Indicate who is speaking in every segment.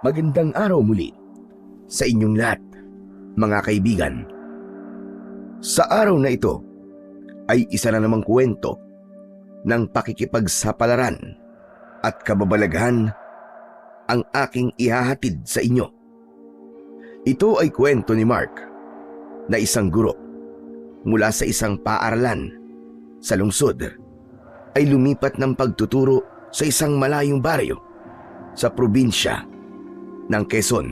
Speaker 1: Magandang araw muli sa inyong lahat, mga kaibigan. Sa araw na ito ay isa na namang kwento ng pakikipagsapalaran at kababalaghan ang aking ihahatid sa inyo. Ito ay kwento ni Mark na isang guro mula sa isang paaralan sa lungsod ay lumipat ng pagtuturo sa isang malayong baryo sa probinsya ng Quezon.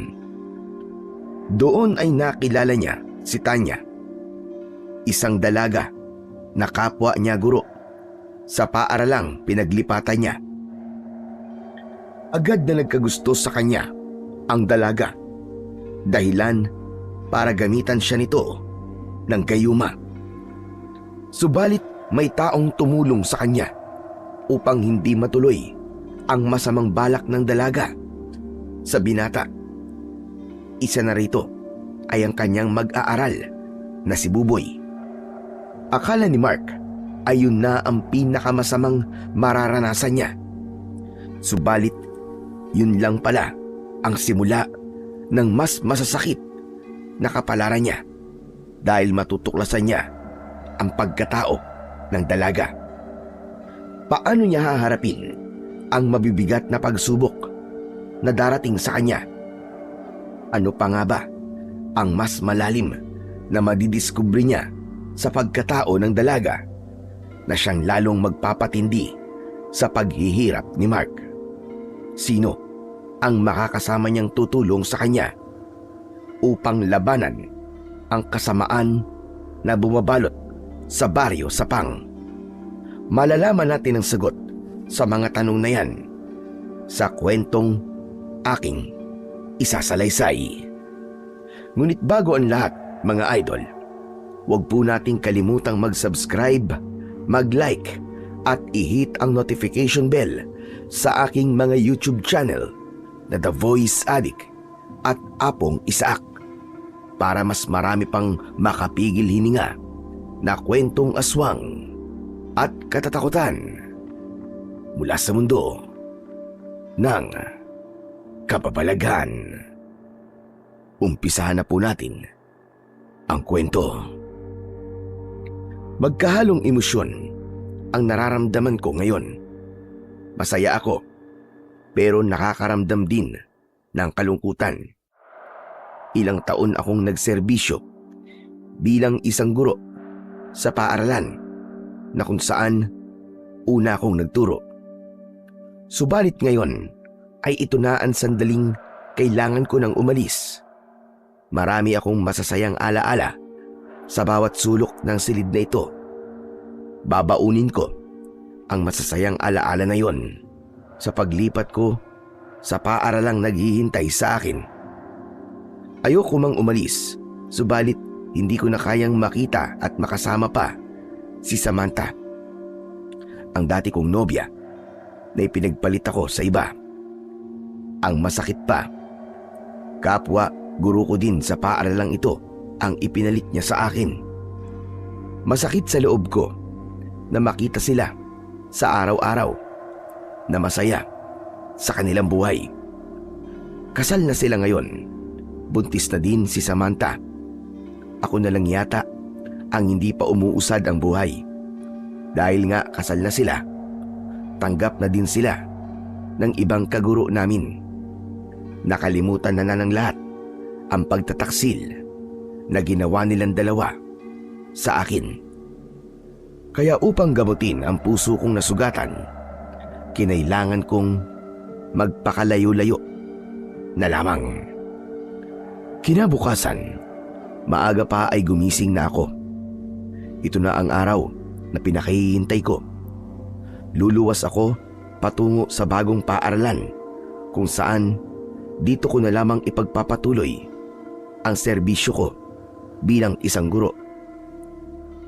Speaker 1: Doon ay nakilala niya si Tanya, isang dalaga na kapwa niya guro sa paaralang pinaglipatan niya. Agad na nagkagusto sa kanya ang dalaga, dahilan para gamitan siya nito ng gayuma. Subalit may taong tumulong sa kanya upang hindi matuloy ang masamang balak ng dalaga sa binata. Isa na rito ay ang kanyang mag-aaral na si Buboy. Akala ni Mark ay yun na ang pinakamasamang mararanasan niya. Subalit yun lang pala ang simula ng mas masasakit na kapalaran niya dahil matutuklasan niya ang pagkatao ng dalaga. Paano niya haharapin ang mabibigat na pagsubok na darating sa kanya? Ano pa nga ba ang mas malalim na madidiskubre niya sa pagkatao ng dalaga na siyang lalong magpapatindi sa paghihirap ni Mark? Sino ang makakasama niyang tutulong sa kanya upang labanan ang kasamaan na bumabalot sa baryo Sapang? Malalaman natin ang sagot sa mga tanong na yan sa kwentong aking isasalaysay. Ngunit bago ang lahat, mga idol, huwag po nating kalimutang mag-subscribe, mag-like at i-hit ang notification bell sa aking mga YouTube channel na The Voice Addict at Apong Isaak para mas marami pang makapigil hininga na kwentong aswang at katatakutan mula sa mundo ng kababalaghan. Umpisahan na po natin ang kwento. Magkahalong emosyon ang nararamdaman ko ngayon. Masaya ako, pero nakakaramdam din ng kalungkutan. Ilang taon akong nagserbisyo bilang isang guro sa paaralan na kung saan una akong nagturo. Subalit ngayon ay ito na ang sandaling kailangan ko nang umalis. Marami akong masasayang alaala sa bawat sulok ng silid na ito. Babaunin ko ang masasayang alaala na yon sa paglipat ko sa paaralang naghihintay sa akin. Ayoko mang umalis, subalit hindi ko na kayang makita at makasama pa si Samantha, ang dati kong nobya na ipinagpalit ako sa iba. Ang masakit pa, kapwa guro ko din sa paaralang ito ang ipinalit niya sa akin. Masakit sa loob ko na makita sila sa araw-araw na masaya sa kanilang buhay. Kasal na sila ngayon, buntis na din si Samantha. Ako na lang yata ang hindi pa umuusad ang buhay. Dahil nga kasal na sila, tanggap na din sila ng ibang kaguro namin. Nakalimutan na ng lahat ang pagtataksil na ginawa nilang dalawa sa akin. Kaya upang gamutin ang puso kong nasugatan, kinailangan kong magpakalayo-layo na lamang. Kinabukasan, maaga pa ay gumising na ako. Ito na ang araw na pinakahihintay ko. Luluwas ako patungo sa bagong paaralan kung saan dito ko na lamang ipagpapatuloy ang serbisyo ko bilang isang guro.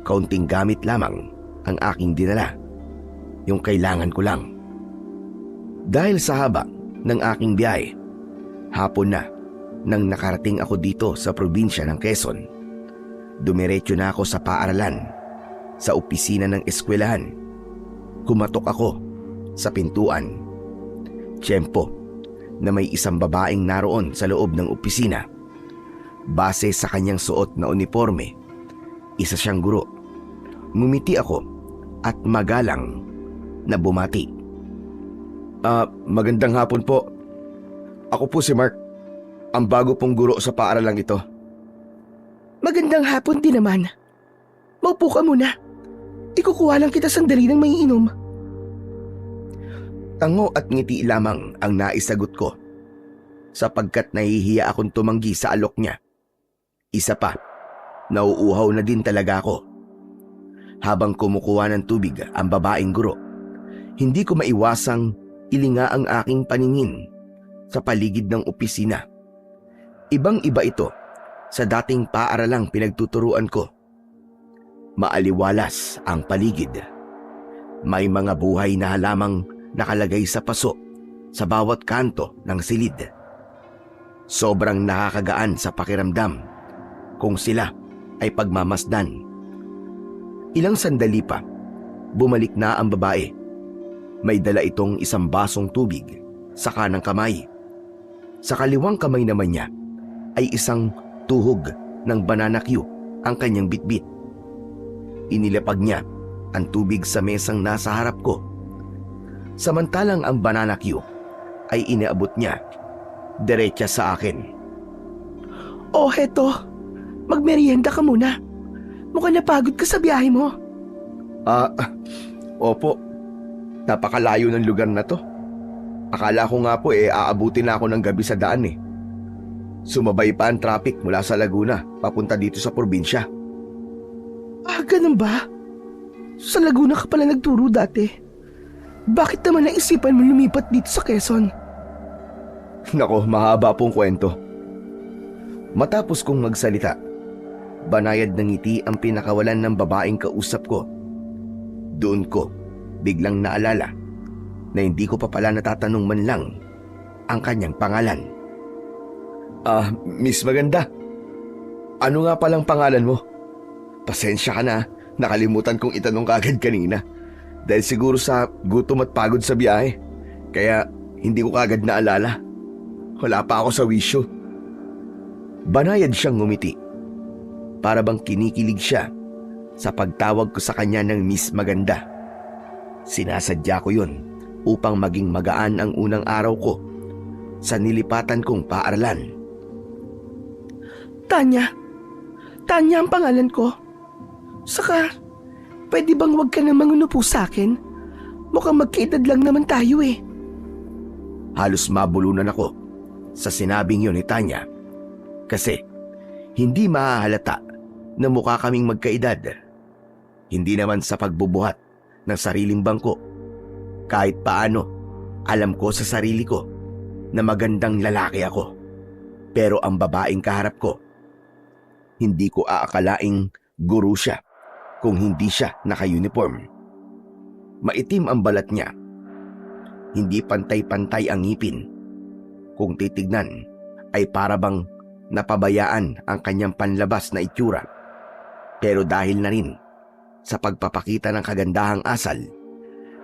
Speaker 1: Kaunting gamit lamang ang aking dinala, yung kailangan ko lang. Dahil sa haba ng aking biyahe, hapon na nang nakarating ako dito sa probinsya ng Quezon. Dumiretso na ako sa paaralan, sa opisina ng eskwelahan. Kumatok ako sa pintuan. Tiyempo na may isang babaeng naroon sa loob ng opisina. Base sa kanyang suot na uniforme, isa siyang guro. Ngumiti ako at magalang na bumati. Magandang hapon po. Ako po si Mark, ang bago pong guro sa paaralang ito.
Speaker 2: Magandang hapon din naman. Maupo ka muna. Ikukuha lang kita sandali ng may inom.
Speaker 1: Tango at ngiti lamang ang naisagot ko, sapagkat nahihiya akong tumanggi sa alok niya. Isa pa, nauuhaw na din talaga ako. Habang kumukuha ng tubig ang babaeng guro, hindi ko maiwasang ilinga ang aking paningin sa paligid ng opisina. Ibang-iba ito sa dating paaralang pinagtuturuan ko. Maaliwalas ang paligid. May mga buhay na halamang nakalagay sa paso sa bawat kanto ng silid. Sobrang nakakagaan sa pakiramdam kung sila ay pagmamasdan. Ilang sandali pa, bumalik na ang babae. May dala itong isang basong tubig sa kanang kamay. Sa kaliwang kamay naman niya ay isang tuhog ng banana cue ang kanyang bitbit. Inilapag niya ang tubig sa mesang nasa harap ko. Samantalang ang banana cue ay inaabot niya diretsa sa akin.
Speaker 2: Oh, heto. Magmerienda ka muna. Mukhang napagod ka sa biyahe mo.
Speaker 1: Opo. Napakalayo ng lugar na to. Akala ko nga po aabutin na ako ng gabi sa daan eh. Sumabay pa ang traffic mula sa Laguna papunta dito sa probinsya.
Speaker 2: Ganun ba? Sa Laguna ka pala nagturo dati. Bakit naman naisipan mo lumipat dito sa Quezon?
Speaker 1: Nako, mahaba pong kwento. Matapos kong magsalita, banayad ng ngiti ang pinakawalan ng babaeng kausap ko. Doon ko biglang naalala na hindi ko pa pala natatanong man lang ang kanyang pangalan. Miss Maganda, ano nga palang pangalan mo? Pasensya ka na, nakalimutan kong itanong kagad kanina. Dahil siguro sa gutom at pagod sa biyahe, kaya hindi ko kagad naalala. Wala pa ako sa wisyo. Banayad siyang ngumiti. Para bang kinikilig siya sa pagtawag ko sa kanya ng Miss Maganda. Sinasadya ko yun upang maging magaan ang unang araw ko sa nilipatan kong paaralan.
Speaker 2: Tanya. Tanya ang pangalan ko. Saka, pwede bang wag ka na mangunupo sa akin? Mukhang magkaedad lang naman tayo eh.
Speaker 1: Halos mabulunan ako sa sinabing yun ni Tanya. Kasi, hindi mahahalata na mukha kaming magkaedad. Hindi naman sa pagbubuhat ng sariling bangko. Kahit paano, alam ko sa sarili ko na magandang lalaki ako. Pero ang babaeng kaharap ko, hindi ko aakalaing guro siya kung hindi siya naka-uniform. Maitim ang balat niya. Hindi pantay-pantay ang ngipin. Kung titignan, ay para bang napabayaan ang kanyang panlabas na itsura. Pero dahil na rin sa pagpapakita ng kagandahang asal,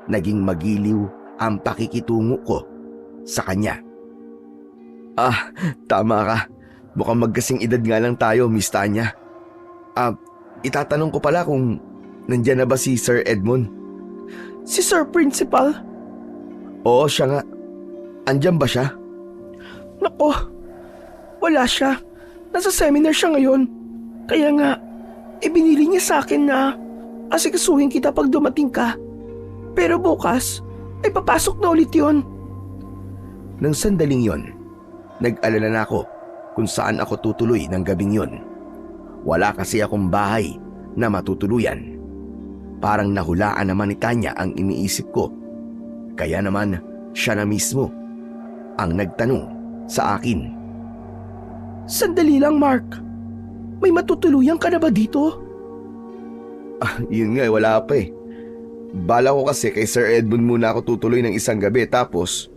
Speaker 1: naging magiliw ang pakikitungo ko sa kanya. Tama ka. Mukhang magkasing edad nga lang tayo, Miss Tanya. Itatanong ko pala kung nandyan na ba si Sir Edmund?
Speaker 2: Si Sir Principal?
Speaker 1: Oo, siya nga. Andyan ba siya?
Speaker 2: Nako, wala siya. Nasa seminar siya ngayon. Kaya nga, ibinili niya sa akin na asikasuhin kita pag dumating ka. Pero bukas, ay papasok na ulit yun.
Speaker 1: Nang sandaling yon, nag-alala na ako kung saan ako tutuloy ng gabing yon. Wala kasi akong bahay na matutuluyan. Parang nahulaan naman ni Tanya ang iniisip ko. Kaya naman siya na mismo ang nagtanong sa akin.
Speaker 2: Sandali lang, Mark. May matutuluyan ka na ba dito?
Speaker 1: Yun nga, wala pa eh. Bala ko kasi kay Sir Edmund muna ako tutuloy ng isang gabi, tapos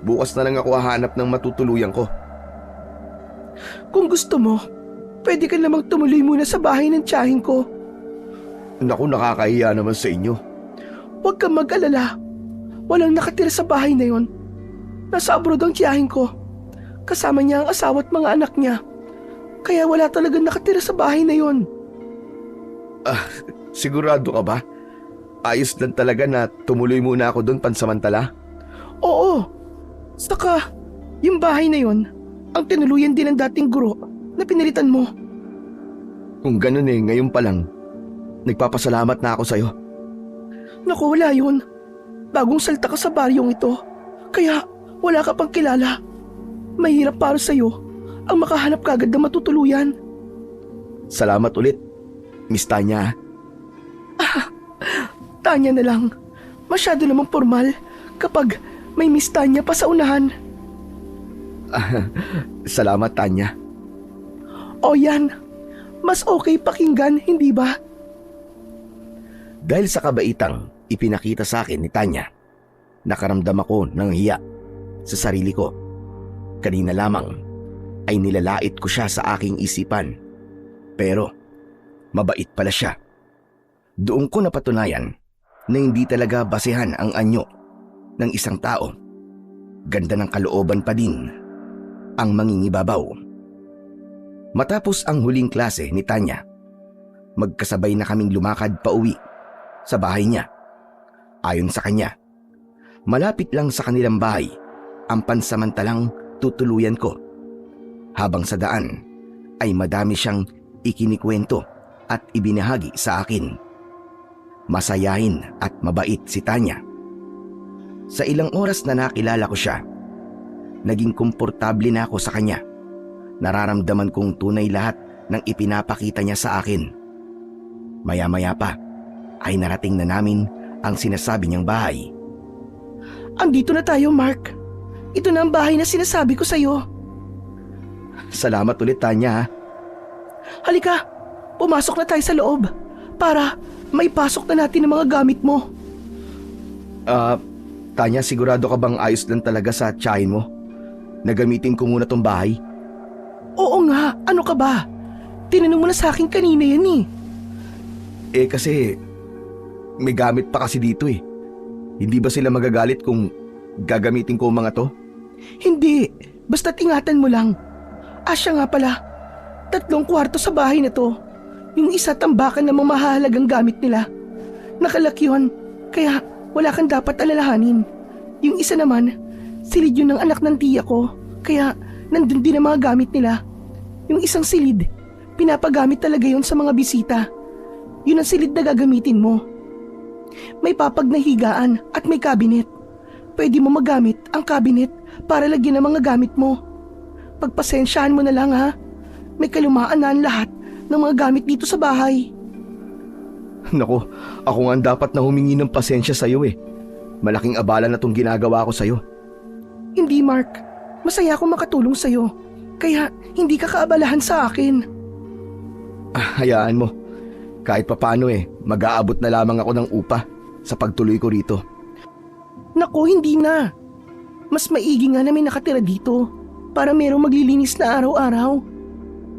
Speaker 1: bukas na lang ako hahanap ng matutuluyan ko.
Speaker 2: Kung gusto mo, pwede ka namang tumuloy muna sa bahay ng tiyahin ko.
Speaker 1: Naku, nakakahiya naman sa inyo.
Speaker 2: Huwag kang mag-alala. Walang nakatira sa bahay na yon. Nasa abroad ang tiyahin ko. Kasama niya ang asawa at mga anak niya. Kaya wala talagang nakatira sa bahay na yon.
Speaker 1: Sigurado ka ba? Ayos lang talaga na tumuloy muna ako doon pansamantala?
Speaker 2: Oo. Saka, yung bahay na yon, ang tinuluyan din ng dating guro na pinilitan mo.
Speaker 1: Kung ganun ngayon pa lang, nagpapasalamat na ako sa'yo.
Speaker 2: Naku, wala yun. Bagong salta ka sa baryong ito. Kaya wala ka pang kilala. Mahirap para sa'yo ang makahanap kagad na matutuluyan.
Speaker 1: Salamat ulit, Miss Tanya.
Speaker 2: Tanya na lang. Masyado namang formal kapag may Miss Tanya pa sa unahan.
Speaker 1: Salamat, Tanya.
Speaker 2: O yan, mas okay pakinggan, hindi ba?
Speaker 1: Dahil sa kabaitang ipinakita sa akin ni Tanya, nakaramdam ako ng hiya sa sarili ko. Kanina lamang ay nilalait ko siya sa aking isipan. Pero mabait pala siya. Doon ko napatunayan na hindi talaga basehan ang anyo ng isang tao. Ganda ng kalooban pa din ang mangingibabaw. Matapos ang huling klase ni Tanya, magkasabay na kaming lumakad pa uwi sa bahay niya. Ayon sa kanya, malapit lang sa kanilang bahay ang pansamantalang tutuluyan ko. Habang sa daan ay madami siyang ikinikwento at ibinahagi sa akin. Masayahin at mabait si Tanya. Sa ilang oras na nakilala ko siya, naging komportable na ako sa kanya. Nararamdaman kong tunay lahat ng ipinapakita niya sa akin. Maya-maya pa ay narating na namin ang sinasabi niyang bahay.
Speaker 2: Andito na tayo, Mark. Ito na ang bahay na sinasabi ko sa'yo.
Speaker 1: Salamat ulit, Tanya.
Speaker 2: Halika, pumasok na tayo sa loob para maipasok na natin ang mga gamit mo.
Speaker 1: Tanya, sigurado ka bang ayos lang talaga sa tiyahin mo? Nagamitin ko muna tong bahay.
Speaker 2: Oo nga, ano ka ba? Tinanong mo na sa akin kanina yan
Speaker 1: Kasi may gamit pa kasi dito Hindi ba sila magagalit kung gagamitin ko ang mga to?
Speaker 2: Hindi, basta't ingatan mo lang. Siya nga pala, 3 kwarto sa bahay na to. Yung isa tambakan ng mamahalagang gamit nila. Nakalaki yun, kaya wala kang dapat alalahanin. Yung isa naman, silid yun ng anak ng tiya ko, kaya nandun din ang mga gamit nila. Yung isang silid, pinapagamit talaga yun sa mga bisita. Yun ang silid na gagamitin mo. May papag na higaan at may cabinet. Pwede mo magamit ang cabinet para lagyan ng mga gamit mo. Pagpasensyahan mo na lang ha. May kalumaan na ang lahat ng mga gamit dito sa bahay.
Speaker 1: Naku, ako nga ang dapat na humingi ng pasensya sa'yo Malaking abala na tong ginagawa ko sa'yo.
Speaker 2: Hindi, Mark. Masaya akong makatulong sa'yo. Kaya hindi ka kaabalahan sa akin.
Speaker 1: Hayaan mo. Kahit papaano mag-aabot na lamang ako ng upa sa pagtuloy ko rito.
Speaker 2: Naku, hindi na. Mas maigi nga na may nakatira dito para merong maglilinis na araw-araw.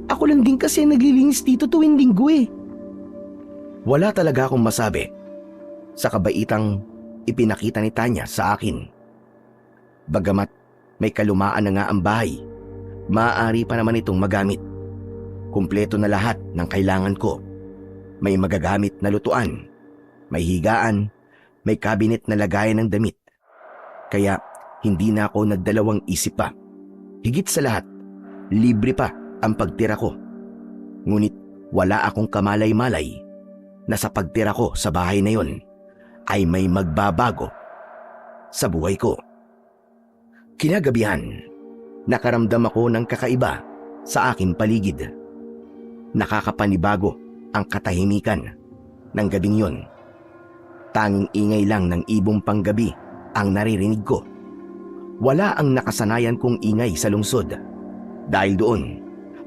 Speaker 2: Ako lang din kasi naglilinis dito tuwing linggo
Speaker 1: Wala talaga akong masabi sa kabaitang ipinakita ni Tanya sa akin. Bagamat may kalumaan na nga ang bahay, maaari pa naman itong magamit. Kumpleto na lahat ng kailangan ko. May magagamit na lutuan, may higaan, may cabinet na lagayan ng damit. Kaya hindi na ako nagdalawang isip pa. Higit sa lahat, libre pa ang pagtira ko. Ngunit wala akong kamalay-malay na sa pagtira ko sa bahay na yon ay may magbabago sa buhay ko. Kinagabihan, nakaramdam ako ng kakaiba sa aking paligid. Nakakapanibago ang katahimikan ng gabing yon. Tanging ingay lang ng ibong panggabi ang naririnig ko. Wala ang nakasanayan kong ingay sa lungsod. Dahil doon,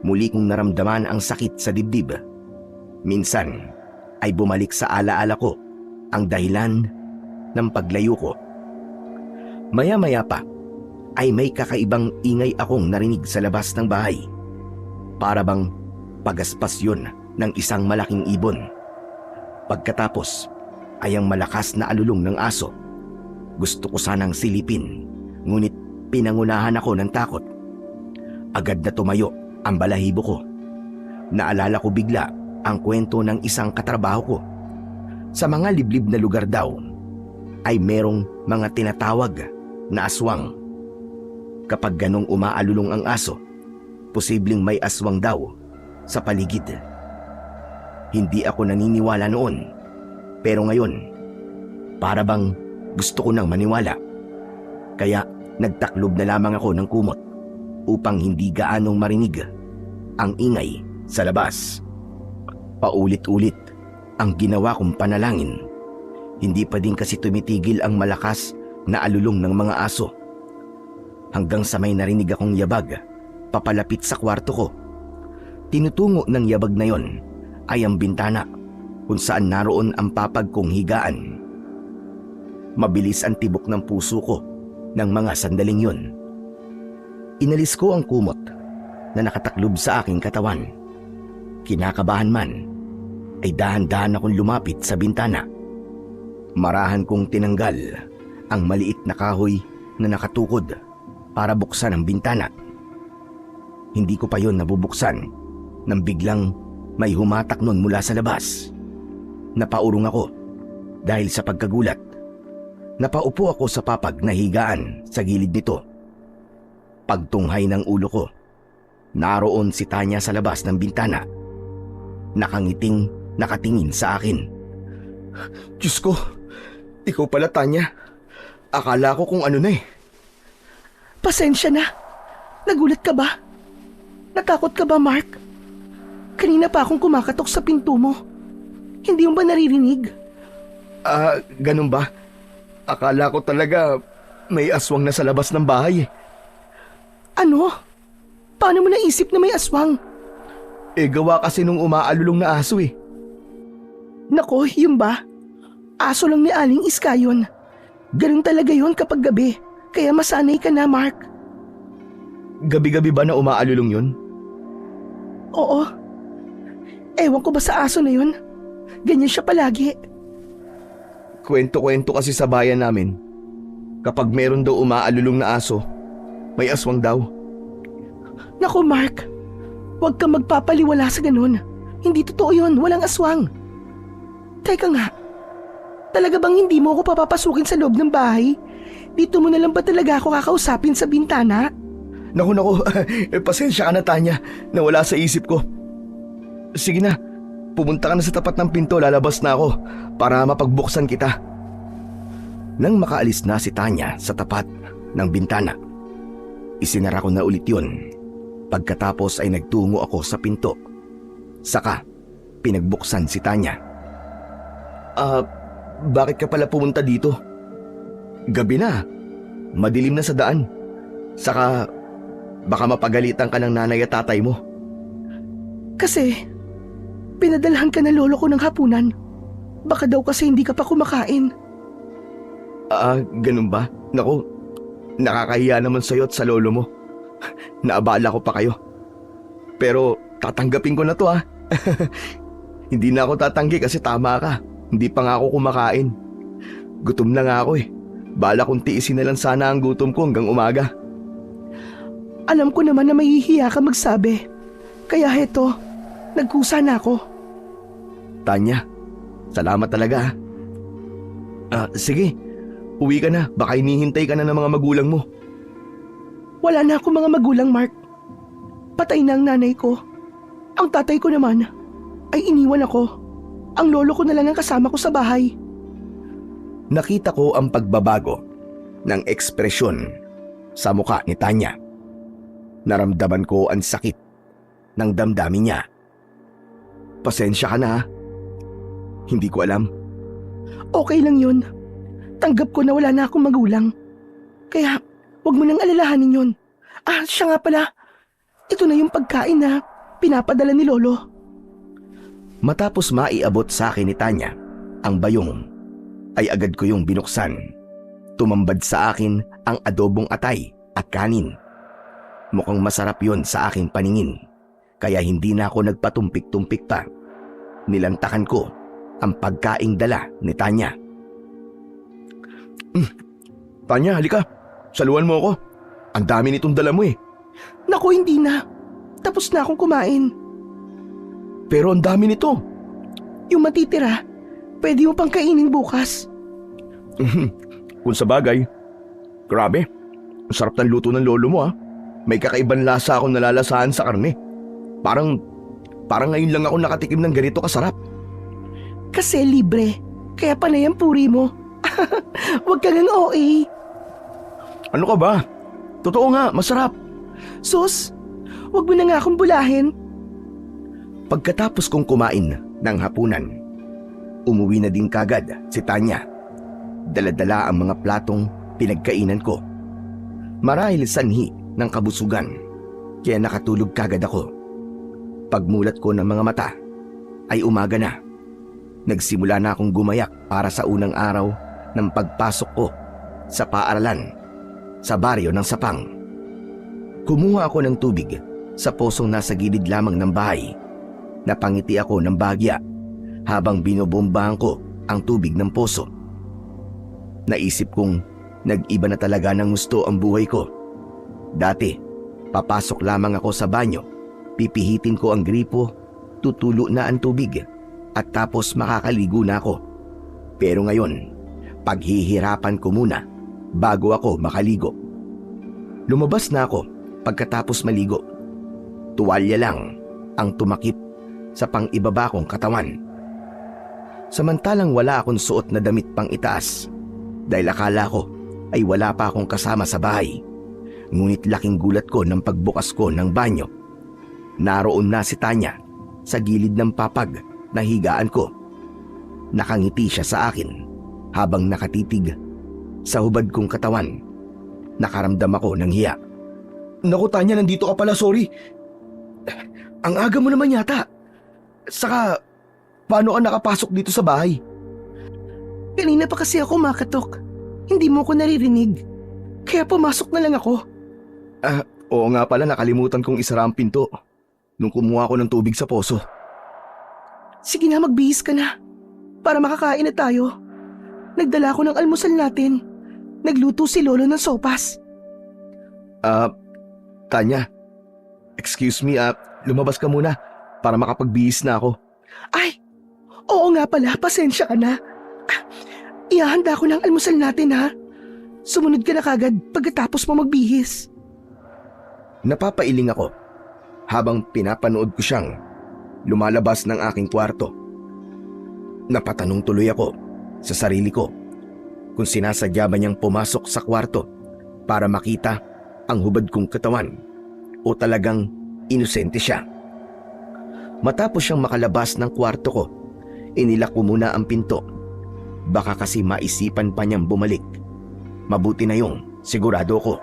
Speaker 1: muli kong naramdaman ang sakit sa dibdib. Minsan ay bumalik sa alaala ko ang dahilan ng paglayo ko. Maya-maya pa ay may kakaibang ingay akong narinig sa labas ng bahay. Para bang pagaspas yun ng isang malaking ibon. Pagkatapos ay ang malakas na alulong ng aso. Gusto ko sanang silipin, ngunit Pinangunahan ako ng takot. Agad na tumayo ang balahibo ko. Naalala ko bigla ang kwento ng isang katrabaho ko. Sa mga liblib na lugar daw ay merong mga tinatawag na aswang. Kapag ganong umaalulong ang aso, posibleng may aswang daw sa paligid. Hindi ako naniniwala noon, pero ngayon, para bang gusto ko nang maniwala. Kaya nagtaklob na lamang ako ng kumot upang hindi gaanong marinig ang ingay sa labas. Paulit-ulit ang ginawa kong panalangin. Hindi pa din kasi tumitigil ang malakas na alulong ng mga aso. Hanggang sa may narinig akong yabag papalapit sa kwarto ko. Tinutungo ng yabag na yon ay ang bintana kung saan naroon ang papag kong higaan. Mabilis ang tibok ng puso ko ng mga sandaling yon. Inalis ko ang kumot na nakataklob sa aking katawan. Kinakabahan man, ay dahan-dahan akong lumapit sa bintana. Marahan kong tinanggal ang maliit na kahoy na nakatukod para buksan ang bintana. Hindi ko pa yon nabubuksan nang biglang may humatak nun mula sa labas. Napaurong ako dahil sa pagkagulat. Napaupo ako sa papag na higaan sa gilid nito. Pagtunghay ng ulo ko, naroon si Tanya sa labas ng bintana. Nakangiting nakatingin sa akin.
Speaker 2: Diyos ko, ikaw pala, Tanya. Akala ko kung ano na eh. Pasensya na. Nagulat ka ba? Natakot ka ba, Mark? Kanina pa akong kumakatok sa pinto mo. Hindi mo ba naririnig? Ganun ba? Akala ko talaga may aswang na sa labas ng bahay eh. Ano? Paano mo naisip na may aswang? Gawa kasi nung umaalulong na aso eh. Nako, yun ba? Aso lang ni Aling Iska yun. Ganun talaga yun kapag gabi. Kaya masanay ka na, Mark. Gabi-gabi ba na umaalulong yun? Oo. Ewan ko ba sa aso na yun? Ganyan siya palagi. Kwento-kwento kasi sa bayan namin. Kapag meron daw umaalulong na aso, may aswang daw. Naku, Mark. Huwag kang magpapaliwala sa ganun. Hindi totoo yun. Walang aswang. Teka nga. Talaga bang hindi mo ako papapasukin sa loob ng bahay? Dito mo na lang ba talaga ako kakausapin sa bintana? Naku, pasensya ka na, Tanya. Nawala sa isip ko. Sige na. Pumunta ka na sa tapat ng pinto, lalabas na ako para mapagbuksan kita. Nang makaalis na si Tanya sa tapat ng bintana, isinara ko na ulit yun. Pagkatapos ay nagtungo ako sa pinto. Saka, pinagbuksan si Tanya. Bakit ka pala pumunta dito? Gabi na. Madilim na sa daan. Saka, baka mapagalitan ka ng nanay at tatay mo. Kasi, pinadalhan ka na lolo ko ng hapunan. Baka daw kasi hindi ka pa kumakain. Ganun ba? Naku, nakakahiya naman sa'yo at sa lolo mo. Naabala ko pa kayo. Pero tatanggapin ko na to ha. Hindi na ako tatanggi kasi tama ka. Hindi pa nga ako kumakain. Gutom na nga ako eh. Bala kong tiisin na lang sana ang gutom ko hanggang umaga. Alam ko naman na mahihiya ka magsabi. Kaya heto, nagkusa na ako. Tanya, salamat talaga ha. Sige, uwi ka na. Baka hinihintay ka na ng mga magulang mo. Wala na akong mga magulang, Mark. Patay na ang nanay ko. Ang tatay ko naman ay iniwan ako. Ang lolo ko na lang ang kasama ko sa bahay. Nakita ko ang pagbabago ng ekspresyon sa mukha ni Tanya. Naramdaman ko ang sakit ng damdamin niya. Pasensya ka na ha. Hindi ko alam. Okay lang yun. Tanggap ko na wala na akong magulang. Kaya huwag mo nang alalahanin yun. Siya nga pala. Ito na yung pagkain na pinapadala ni Lolo. Matapos maiabot sa akin ni Tanya ang bayong, ay agad ko yung binuksan. Tumambad sa akin ang adobong atay at kanin. Mukhang masarap yon sa aking paningin, kaya hindi na ako nagpatumpik-tumpik pa. Nilantakan ko ang pagkaing dala ni Tanya. Tanya, halika. Saluhan mo ako.
Speaker 1: Ang dami nitong dala mo eh.
Speaker 2: Naku, hindi na. Tapos na akong kumain.
Speaker 1: Pero ang dami nito.
Speaker 2: Yung matitira, pwede mo pang kainin bukas.
Speaker 1: Kung sa bagay. Grabe. Ang sarap ng luto ng lolo mo ah. May kakaibang lasa akong nalalasahan sa karne. Parang ngayon lang ako nakatikim ng ganito kasarap.
Speaker 2: Kasi libre, kaya panay ang puri mo. Huwag ka ngang OA.
Speaker 1: Ano ka ba? Totoo nga, masarap.
Speaker 2: Sus, huwag mo na nga akong bulahin.
Speaker 1: Pagkatapos kong kumain ng hapunan, umuwi na din kagad si Tanya. Dala-dala ang mga platong pinagkainan ko. Marahil sanhi ng kabusugan, kaya nakatulog kagad ako. Pagmulat ko ng mga mata, ay umaga na. Nagsimula na akong gumayak para sa unang araw ng pagpasok ko sa paaralan sa baryo ng Sapang. Kumuha ako ng tubig sa posong nasa gilid lamang ng bahay. Napangiti ako ng bahagya habang binobombahan ko ang tubig ng poso. Naisip kong nag-iba na talaga ng gusto ang buhay ko. Dati, papasok lamang ako sa banyo, pipihitin ko ang gripo, tutulo na ang tubig at tapos makakaligo na ako. Pero ngayon, paghihirapan ko muna bago ako makaligo. Lumabas na ako pagkatapos maligo. Tuwalya lang ang tumakip sa pang-ibaba kong katawan. Samantalang wala akong suot na damit pang itaas dahil akala ko ay wala pa akong kasama sa bahay. Ngunit laking gulat ko nang pagbukas ko ng banyo. Naroon na si Tanya sa gilid ng papag na higaan ko. Nakangiti siya sa akin habang nakatitig sa hubad kong katawan. Nakaramdam ako ng hiya. Naku Tanya, nandito ka pala, sorry. Ang aga mo naman yata. Saka, paano ka nakapasok dito sa bahay?
Speaker 2: Kanina pa kasi ako makatok. Hindi mo ko naririnig. Kaya pumasok na lang ako.
Speaker 1: Oo nga pala, nakalimutan kong isara ang pinto nung kumuha ko ng tubig sa poso.
Speaker 2: Sige na, magbihis ka na. Para makakain na tayo. Nagdala ko ng almusal natin. Nagluto si Lolo ng sopas.
Speaker 1: Tanya, excuse me, lumabas ka muna para makapagbihis na ako.
Speaker 2: Ay, oo nga pala, pasensya ka na. Ihahanda ko ng almusal natin ha. Sumunod ka na kagad pagkatapos mo magbihis.
Speaker 1: Napapailing ako habang pinapanood ko siyang lumalabas ng aking kwarto. Napatanong tuloy ako sa sarili ko kung sinasadya ba niyang pumasok sa kwarto para makita ang hubad kong katawan o talagang inosente siya. Matapos siyang makalabas ng kwarto ko, inilak ko muna ang pinto. Baka kasi maisipan pa niyang bumalik. Mabuti na yung sigurado ko.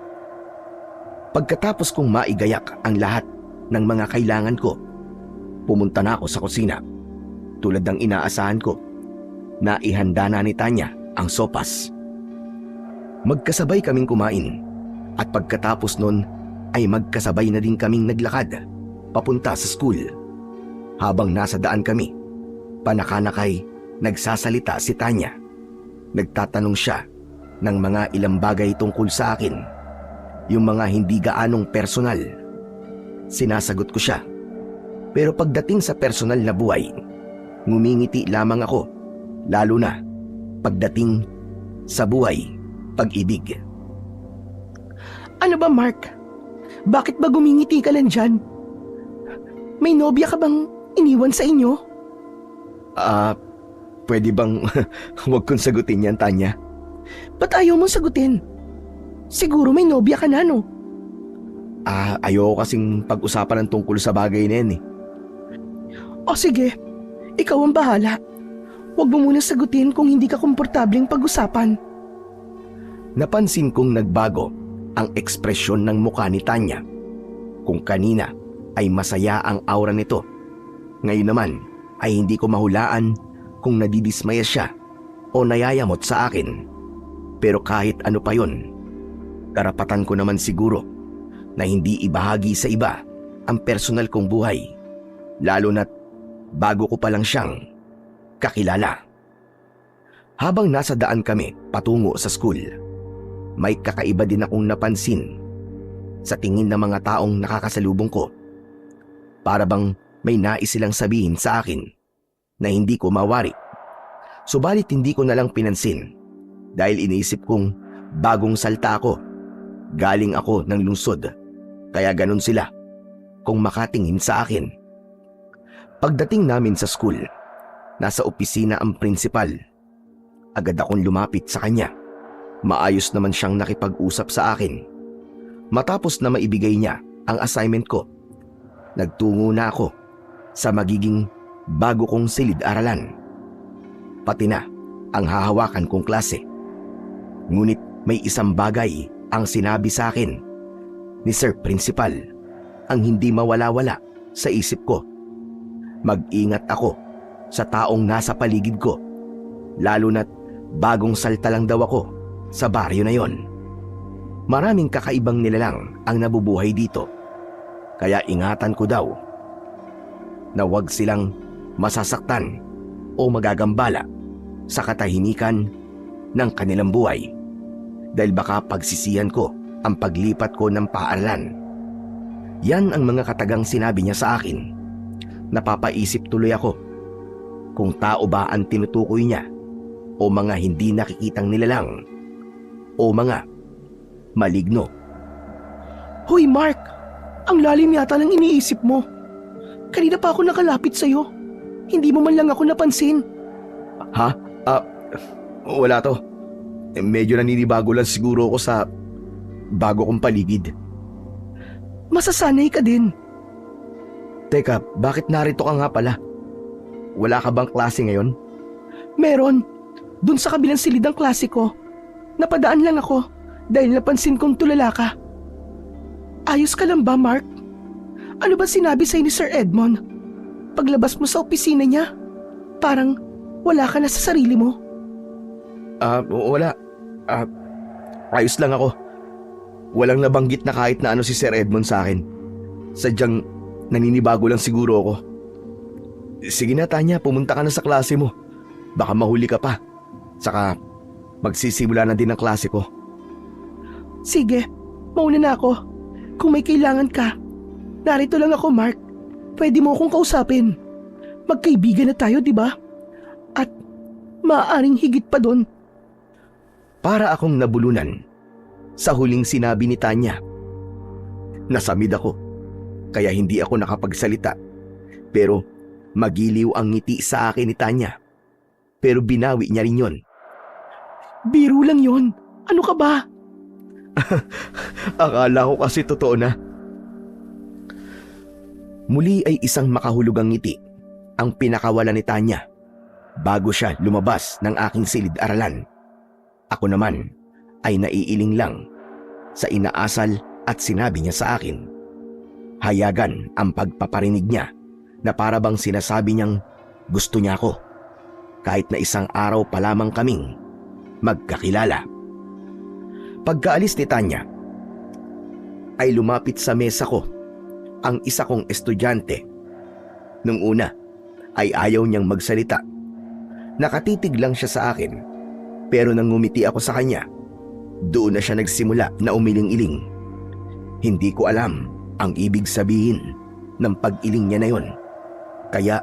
Speaker 1: Pagkatapos kong maigayak ang lahat ng mga kailangan ko, pumunta na ako sa kusina. Tulad ng inaasahan ko, naihanda na ni Tanya ang sopas. Magkasabay kaming kumain at pagkatapos nun ay magkasabay na din kaming naglakad papunta sa school. Habang nasa daan kami, panakanakay nagsasalita si Tanya. Nagtatanong siya ng mga ilang bagay tungkol sa akin, yung mga hindi gaanong personal. Sinasagot ko siya, pero pagdating sa personal na buhay, ngumingiti lamang ako, lalo na pagdating sa buhay pag-ibig.
Speaker 2: Ano ba, Mark? Bakit ba gumingiti ka lang dyan? May nobya ka bang iniwan sa inyo?
Speaker 1: Pwede bang huwag kong sagutin yan, Tanya?
Speaker 2: Ba't ayaw mong sagutin? Siguro may nobya ka na, no?
Speaker 1: Ayoko kasing pag-usapan ng tungkol sa bagay na yan eh.
Speaker 2: O sige, ikaw ang bahala. Huwag mo muna sagutin kung hindi ka komportableng pag-usapan.
Speaker 1: Napansin kong nagbago ang ekspresyon ng mukha ni Tanya. Kung kanina ay masaya ang aura nito, ngayon naman ay hindi ko mahulaan kung nadidismaya siya o nayayamot sa akin. Pero kahit ano pa yon, karapatan ko naman siguro na hindi ibahagi sa iba ang personal kong buhay, lalo na't bago ko pa lang siyang kakilala. Habang nasa daan kami patungo sa school, may kakaiba din akong napansin sa tingin ng mga taong nakakasalubong ko. Para bang may nais silang sabihin sa akin na hindi ko mawari. Subalit hindi ko nalang pinansin dahil iniisip kong bagong salta ako. Galing ako ng lungsod, kaya ganun sila kung makatingin sa akin. Pagdating namin sa school, nasa opisina ang principal. Agad akong lumapit sa kanya. Maayos naman siyang nakipag-usap sa akin. Matapos na maibigay niya ang assignment ko, nagtungo na ako sa magiging bago kong silid-aralan. Pati na ang hahawakan kong klase. Ngunit may isang bagay ang sinabi sa akin ni Sir Principal ang hindi mawala-wala sa isip ko. Mag-ingat ako sa taong nasa paligid ko, lalo na't bagong salta lang daw ako sa baryo na yon. Maraming kakaibang nilalang ang nabubuhay dito, kaya ingatan ko daw na huwag silang masasaktan o magagambala sa katahimikan ng kanilang buhay dahil baka pagsisihan ko ang paglipat ko ng paaralan. Yan ang mga katagang sinabi niya sa akin. Napapaisip tuloy ako kung tao ba ang tinutukoy niya o mga hindi nakikitang nilalang o mga maligno.
Speaker 2: Hoy Mark, ang lalim yata ng iniisip mo. Kanina pa ako nakalapit sa'yo. Hindi mo man lang ako napansin.
Speaker 1: Ha? Wala to. Medyo naninibago lang siguro ako sa bago kong paligid.
Speaker 2: Masasanay ka din.
Speaker 1: Teka, bakit narito ka nga pala? Wala ka bang klase ngayon?
Speaker 2: Meron. Dun sa kabilang silid ng klase ko. Napadaan lang ako dahil napansin kong tulala ka. Ayos ka lang ba, Mark? Ano ba sinabi sa'yo ni Sir Edmond? Paglabas mo sa opisina niya, parang wala ka na sa sarili mo.
Speaker 1: Wala. Ayos lang ako. Walang nabanggit na kahit na ano si Sir Edmond sa akin. Sadyang naninibago lang siguro ako. Sige na, Tanya, pumunta ka na sa klase mo. Baka mahuli ka pa. Saka magsisimula na din ang klase ko.
Speaker 2: Sige, mauna na ako. Kung may kailangan ka, narito lang ako, Mark. Pwede mo akong kausapin. Magkaibigan na tayo, di ba? At maaaring higit pa doon.
Speaker 1: Para akong nabulunan sa huling sinabi ni Tanya. Nasamid ako, kaya hindi ako nakapagsalita. Pero magiliw ang ngiti sa akin ni Tanya. Pero binawi niya rin yon.
Speaker 2: Biro lang yon. Ano ka ba?
Speaker 1: Akala ko kasi totoo na. Muli ay isang makahulugang ngiti ang pinakawala ni Tanya bago siya lumabas ng aking silid-aralan. Ako naman ay naiiling lang sa inaasal at sinabi niya sa akin. Hayagan ang pagpaparinig niya na para bang sinasabi niyang gusto niya ako kahit na isang araw pa lamang kaming magkakilala. Pagkaalis ni Tanya ay lumapit sa mesa ko ang isa kong estudyante. Nung una ay ayaw niyang magsalita. Nakatitig lang siya sa akin, pero nang ngumiti ako sa kanya, doon na siya nagsimula na umiling-iling. Hindi ko alam ang ibig sabihin ng pag-iling niya na yon, kaya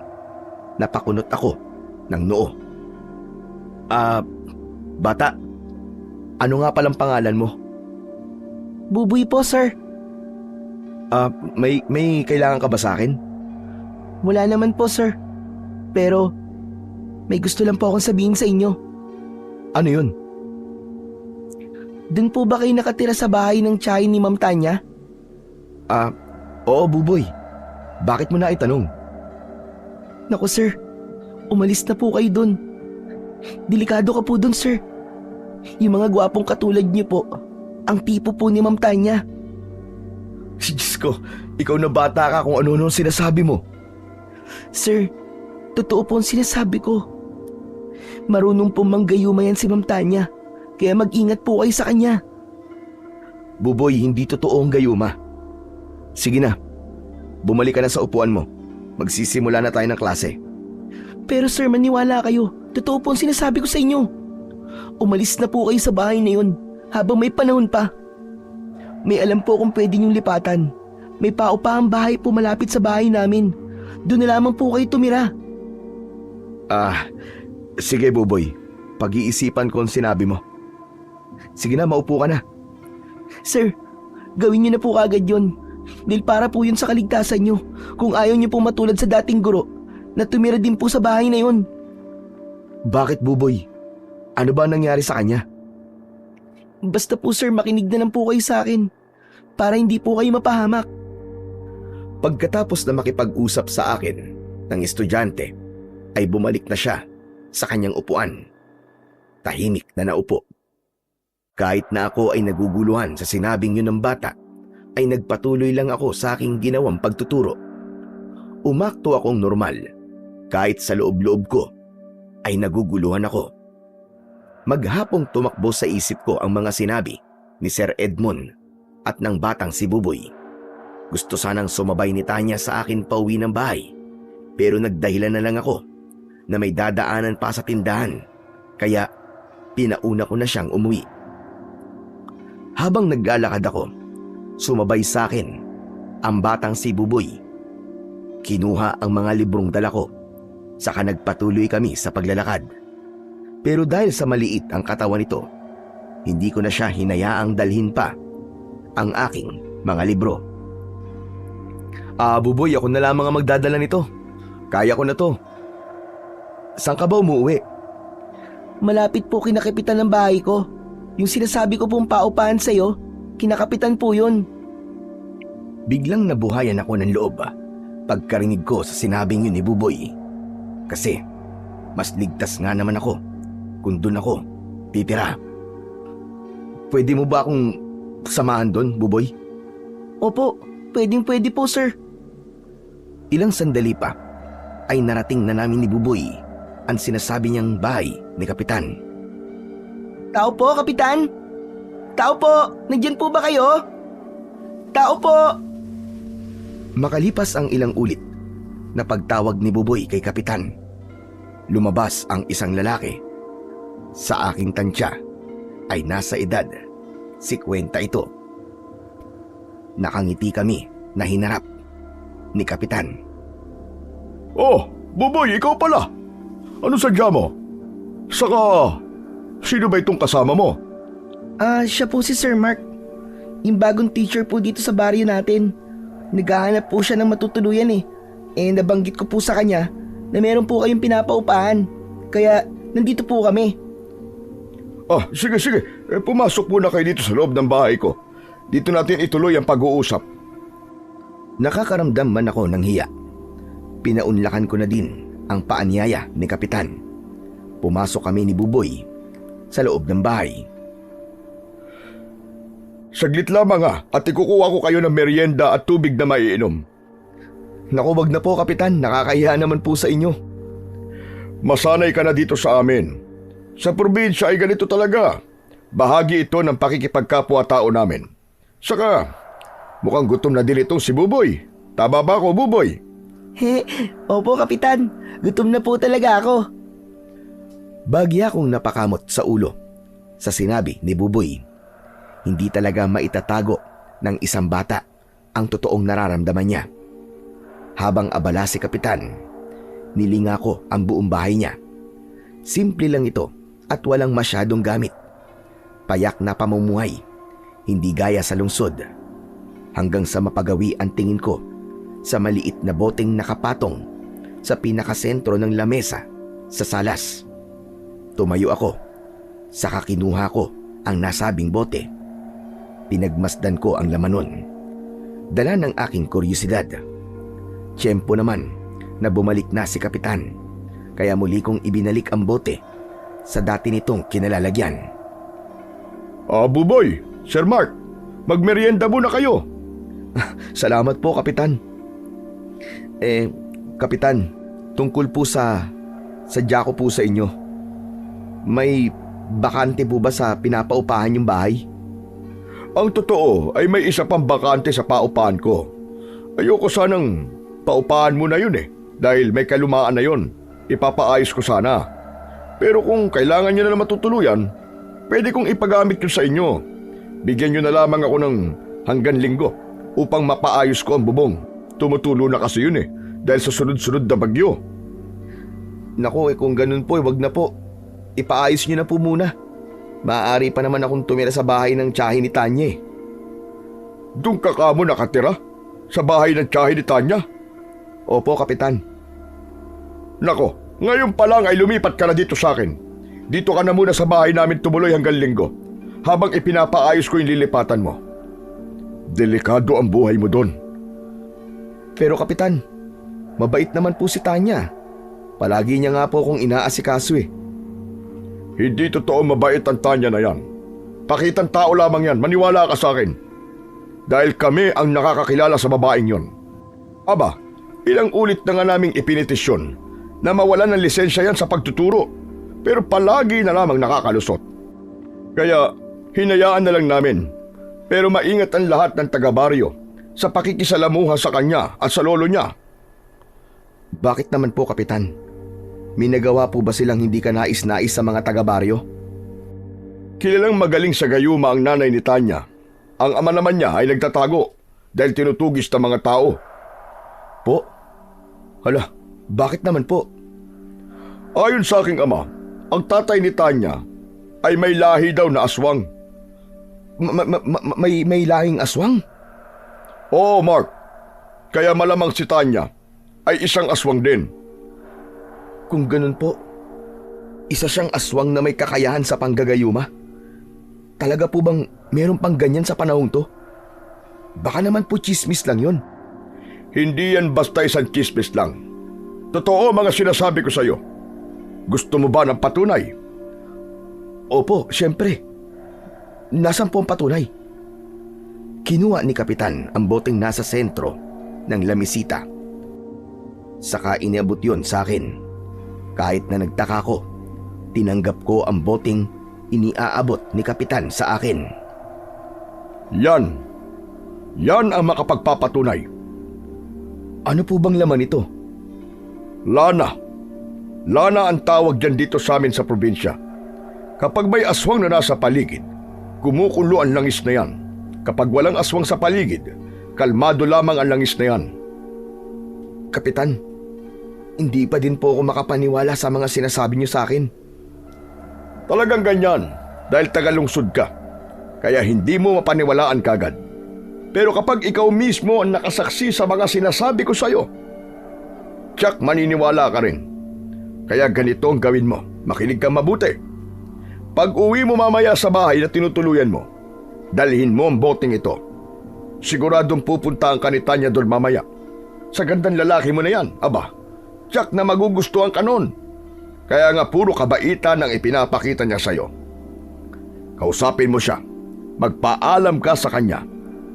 Speaker 1: napakunot ako ng noo. Bata, ano nga palang pangalan mo?
Speaker 2: Buboy po, sir.
Speaker 1: May kailangan ka ba sa akin?
Speaker 2: Wala naman po, sir. Pero may gusto lang po akong sabihin sa inyo.
Speaker 1: Ano yun?
Speaker 2: Dun po ba kayo nakatira sa bahay ng tiyahin ni Ma'am Tanya?
Speaker 1: Oo, Buboy. Bakit mo na itanong?
Speaker 2: Naku, sir. Umalis na po kayo dun. Delikado ka po dun, sir. Yung mga gwapong katulad niyo po, ang tipo po ni Ma'am Tanya.
Speaker 1: Diyos ko, ikaw na bata ka kung ano-ano sinasabi mo.
Speaker 2: Sir, totoo po ang sinasabi ko. Marunong po manggayuma yan si Ma'am Tanya, kaya mag-ingat po kayo sa kanya.
Speaker 1: Buboy, hindi totoo ang gayuma. Sige na, bumalik ka na sa upuan mo. Magsisimula na tayo ng klase.
Speaker 2: Pero sir, maniwala kayo. Totoo po ang sinasabi ko sa inyo. Umalis na po kayo sa bahay na yun habang may panahon pa. May alam po kung pwede niyong lipatan. May paupahang bahay po malapit sa bahay namin. Doon na lamang po kayo tumira.
Speaker 1: Sige Buboy, pag-iisipan ko ang sinabi mo. Sige na, maupo ka na.
Speaker 2: Sir, gawin niyo na po agad yun. Dahil para po yun sa kaligtasan niyo. Kung ayaw niyo po matulad sa dating guro na tumira din po sa bahay na yun.
Speaker 1: Bakit Buboy? Ano ba nangyari sa kanya?
Speaker 2: Basta po sir, makinig na lang po kayo sa akin. Para hindi po kayo mapahamak.
Speaker 1: Pagkatapos na makipag-usap sa akin ng estudyante, ay bumalik na siya sa kanyang upuan. Tahimik na naupo. Kahit na ako ay naguguluhan sa sinabing yun ng bata, ay nagpatuloy lang ako sa aking ginawang pagtuturo. Umakto akong normal, kahit sa loob-loob ko ay naguguluhan ako. Maghapong tumakbo sa isip ko ang mga sinabi ni Sir Edmond at ng batang si Buboy. Gusto sanang sumabay ni Tanya sa akin pauwi ng bahay, pero nagdahilan na lang ako na may dadaanan pa sa tindahan, kaya pinauna ko na siyang umuwi. Habang naglalakad ako, sumabay sa akin ang batang si Buboy. Kinuha ang mga librong dala ko, saka nagpatuloy kami sa paglalakad. Pero dahil sa maliit ang katawan nito, hindi ko na siya hinayaang dalhin pa ang aking mga libro. Buboy, ako na lamang ang magdadala nito. Kaya ko na to. Saan ka ba umuwi?
Speaker 2: Malapit po kinakapitan ng bahay ko. Yung sinasabi ko pong paupahan sa'yo, kinakapitan po yun.
Speaker 1: Biglang nabuhayan ako ng loob pagkarinig ko sa sinabing yun ni Buboy. Kasi mas ligtas nga naman ako kung doon ako titira. Pwede mo ba akong samahan doon, Buboy?
Speaker 2: Opo, pwede po sir.
Speaker 1: Ilang sandali pa ay narating na namin ni Buboy ang sinasabi niyang bahay ni Kapitan.
Speaker 2: Tao po, Kapitan! Tao po! Nandiyan po ba kayo? Tao po!
Speaker 1: Makalipas ang ilang ulit na pagtawag ni Buboy kay Kapitan, lumabas ang isang lalaki. Sa aking tansya ay nasa edad 50 ito. Nakangiti kami na hinarap ni Kapitan.
Speaker 3: Oh, Buboy, ikaw pala. Ano sadya mo? Saka, sino ba itong kasama mo?
Speaker 2: Siya po si Sir Mark. Yung bagong teacher po dito sa baryo natin. Naghahanap po siya ng matutuluyan eh. Nabanggit ko po sa kanya na meron po kayong pinapaupahan. Kaya nandito po kami.
Speaker 3: Sige. Pumasok muna kayo dito sa loob ng bahay ko. Dito natin ituloy ang pag-uusap.
Speaker 1: Nakakaramdam man ako ng hiya. Pinaunlakan ko na din ang paanyaya ni Kapitan. Pumasok kami ni Buboy sa loob ng bahay.
Speaker 3: Saglit lamang at ikukuha ko kayo ng merienda at tubig na maiinom.
Speaker 1: Naku, wag na po Kapitan, nakakahiya naman po sa inyo.
Speaker 3: Masanay ka na dito sa amin. Sa probinsya ay ganito talaga. Bahagi ito ng pakikipagkapwa-tao namin. Saka, mukhang gutom na din itong si Buboy. Tama ba ako, Buboy?
Speaker 2: Opo, Kapitan. Gutom na po talaga ako.
Speaker 1: Bagya akong napakamot sa ulo sa sinabi ni Buboy. Hindi talaga maitatago ng isang bata ang totoong nararamdaman niya. Habang abala si Kapitan, nilinga ko ang buong bahay niya. Simple lang ito at walang masyadong gamit. Payak na pamumuhay, hindi gaya sa lungsod. Hanggang sa mapagawi ang tingin ko sa maliit na boteng nakapatong sa pinakasentro ng lamesa sa salas. Tumayo ako, saka kinuha ko ang nasabing bote. Pinagmasdan ko ang laman nun. Dala ng aking kuryosidad. Tiyempo naman na bumalik na si Kapitan, kaya muli kong ibinalik ang bote sa dati nitong kinalalagyan.
Speaker 3: Buboy, Sir Mark, magmerienda muna kayo.
Speaker 1: Salamat po, Kapitan. Kapitan, tungkol po sa sadya ko po sa inyo. May bakante po ba sa pinapaupahan yung bahay?
Speaker 3: Ang totoo ay may isa pang bakante sa paupahan ko. Ayoko sanang paupahan mo na yun dahil may kalumaan na yun. Ipapaayos ko sana. Pero kung kailangan nyo na matutuluyan, pwede kong ipagamit yun sa inyo. Bigyan nyo na lamang ako ng hanggang Linggo upang mapaayos ko ang bubong. Tumutulo na kasi yun dahil sa sunod-sunod na bagyo.
Speaker 1: Naku, kung ganun po, wag na po. Ipaayos niyo na po muna. Maaari pa naman akong tumira sa bahay ng tiyahin ni Tanya
Speaker 3: Doon ka kamo nakatira? Sa bahay ng tiyahin ni Tanya?
Speaker 1: Opo, Kapitan.
Speaker 3: Nako, ngayon pa lang ay lumipat ka na dito sa akin. Dito ka na muna sa bahay namin tumuloy hanggang Linggo, habang ipinapaayos ko yung lilipatan mo. Delikado ang buhay mo doon.
Speaker 1: Pero Kapitan, mabait naman po si Tanya. Palagi niya nga po akong inaasikaso
Speaker 3: Hindi totoo mabait ang Tanya na yan. Pakitang tao lamang yan, maniwala ka sa akin. Dahil kami ang nakakakilala sa babaeng yon. Aba, ilang ulit na nga naming ipinitisyon na mawalan ng lisensya yan sa pagtuturo, pero palagi na lamang nakakalusot. Kaya hinayaan na lang namin, pero maingat ang lahat ng taga-baryo sa pakikisalamuha sa kanya at sa lolo niya.
Speaker 1: Bakit naman po, Kapitan? May nagawa po ba silang hindi ka nais-nais sa mga taga-baryo?
Speaker 3: Kilalang magaling sa gayuma ang nanay ni Tanya. Ang ama naman niya ay nagtatago dahil tinutugis ng mga tao.
Speaker 1: Po? Hala, bakit naman po?
Speaker 3: Ayon sa aking ama, ang tatay ni Tanya ay may lahi daw na aswang.
Speaker 1: May lahing aswang?
Speaker 3: Oo, Mark. Kaya malamang si Tanya ay isang aswang din.
Speaker 1: Kung ganun po, isa siyang aswang na may kakayahan sa panggagayuma? Talaga po bang meron pang ganyan sa panahong to? Baka naman po chismis lang yun.
Speaker 3: Hindi yan basta isang chismis lang. Totoo mga sinasabi ko sa iyo. Gusto mo ba ng patunay?
Speaker 1: Opo, syempre. Nasaan po ang patunay? Kinuha ni Kapitan ang boteng nasa sentro ng lamisita. Saka iniabot yon sa akin. Kahit na nagtaka ko, tinanggap ko ang boteng iniaabot ni Kapitan sa akin.
Speaker 3: Yan. Yan ang makapagpapatunay.
Speaker 1: Ano po bang laman ito?
Speaker 3: Lana. Lana ang tawag dyan dito sa amin sa probinsya. Kapag may aswang na nasa paligid, kumukulo ang langis na yan. Kapag walang aswang sa paligid, kalmado lamang ang langis na yan.
Speaker 1: Kapitan, hindi pa din po ako makapaniwala sa mga sinasabi niyo sa akin.
Speaker 3: Talagang ganyan dahil tagalungsod ka. Kaya hindi mo mapaniwalaan kagad. Pero kapag ikaw mismo ang nakasaksi sa mga sinasabi ko sa iyo, tiyak maniniwala ka rin. Kaya ganito ang gawin mo. Makinig kang mabuti. Pag uwi mo mamaya sa bahay na tinutuluyan mo, dalhin mo ang boteng ito. Siguradong pupuntahan ka ni Tanya doon mamaya. Sa gandang lalaki mo na yan, aba, tiyak na magugustuhan ka nun. Kaya nga puro kabaitan ang ipinapakita niya sa'yo. Kausapin mo siya. Magpaalam ka sa kanya.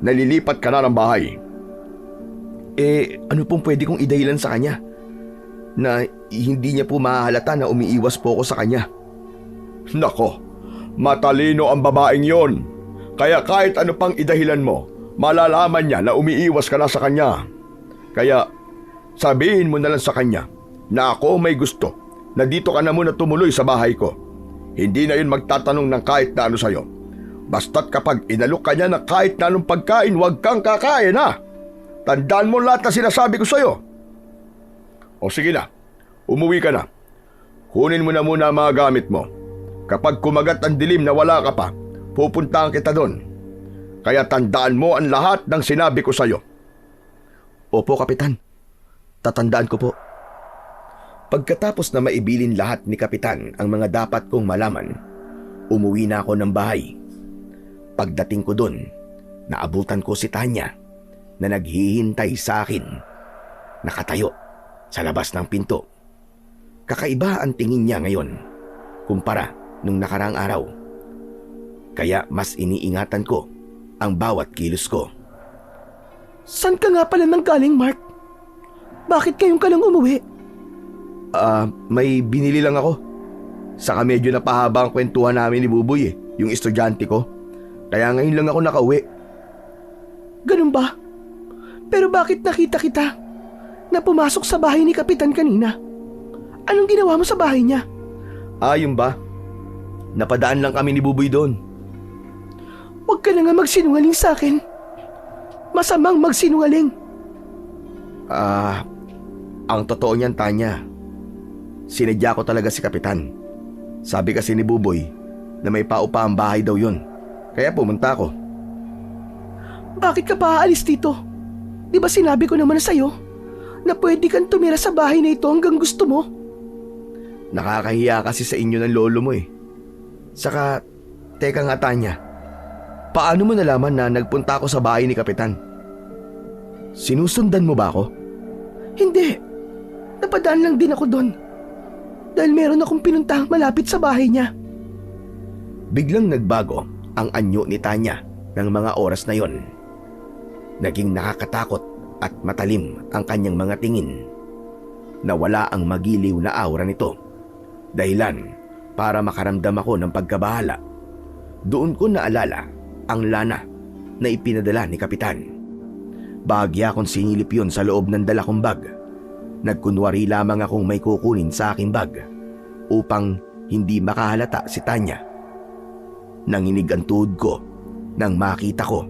Speaker 3: Nalilipat ka na ng bahay.
Speaker 1: Ano pong pwede kong idahilan sa kanya? Na hindi niya po mahahalata na umiiwas po ako sa kanya.
Speaker 3: Nako, matalino ang babaeng yon. Kaya kahit ano pang idahilan mo, malalaman niya na umiiwas ka na sa kanya. Kaya sabihin mo na lang sa kanya na ako may gusto na dito ka na muna tumuloy sa bahay ko. Hindi na yun magtatanong ng kahit na ano sa'yo. Basta't kapag inalok ka niya na kahit na anong pagkain, huwag kang kakain ha. Tandaan mo lahat na sinasabi ko sa'yo. O sige na, umuwi ka na. Kunin mo na muna ang mga gamit mo. Kapag kumagat ang dilim na wala ka pa, pupuntahan kita doon. Kaya tandaan mo ang lahat ng sinabi ko sa'yo.
Speaker 1: Opo, Kapitan. Tatandaan ko po. Pagkatapos na maibilin lahat ni Kapitan ang mga dapat kong malaman, umuwi na ako ng bahay. Pagdating ko doon, naabutan ko si Tanya na naghihintay sa akin. Nakatayo sa labas ng pinto. Kakaiba ang tingin niya ngayon kumpara nung nakaraang araw. Kaya mas iniingatan ko ang bawat kilos ko.
Speaker 2: San ka nga pala nanggaling, Mark? Bakit kayong ka lang umuwi?
Speaker 1: May binili lang ako. Saka medyo napahaba ang kwentuhan namin ni Buboy yung estudyante ko. Kaya ngayon lang ako nakauwi.
Speaker 2: Ganun ba? Pero bakit nakita kita na pumasok sa bahay ni Kapitan kanina? Anong ginawa mo sa bahay niya?
Speaker 1: Yun ba? Napadaan lang kami ni Buboy doon.
Speaker 2: Huwag ka na nga magsinungaling sa akin. Masamang magsinungaling.
Speaker 1: Ang totoo niyan, Tanya, sinadya ko talaga si Kapitan. Sabi kasi ni Buboy na may paupa ang bahay daw yun. Kaya pumunta ako.
Speaker 2: Bakit ka pa aalis dito? Di ba sinabi ko naman sa'yo na pwede kang tumira sa bahay na ito hanggang gusto mo?
Speaker 1: Nakakahiya kasi sa inyo ng lolo mo eh. Saka, teka nga Tanya, paano mo nalaman na nagpunta ako sa bahay ni Kapitan? Sinusundan mo ba ako?
Speaker 2: Hindi. Napadaan lang din ako doon. Dahil meron akong pinuntahang malapit sa bahay niya.
Speaker 1: Biglang nagbago ang anyo ni Tanya ng mga oras na yon. Naging nakakatakot at matalim ang kanyang mga tingin. Nawala ang magiliw na aura nito. Dahilan para makaramdam ako ng pagkabahala. Doon ko naalala ang lana na ipinadala ni Kapitan. Bahagya kong sinilip yun sa loob ng dala kong bag. Nagkunwari lamang akong may kukunin sa aking bag upang hindi makahalata si Tanya. Nanginig ang tuhod ko nang makita ko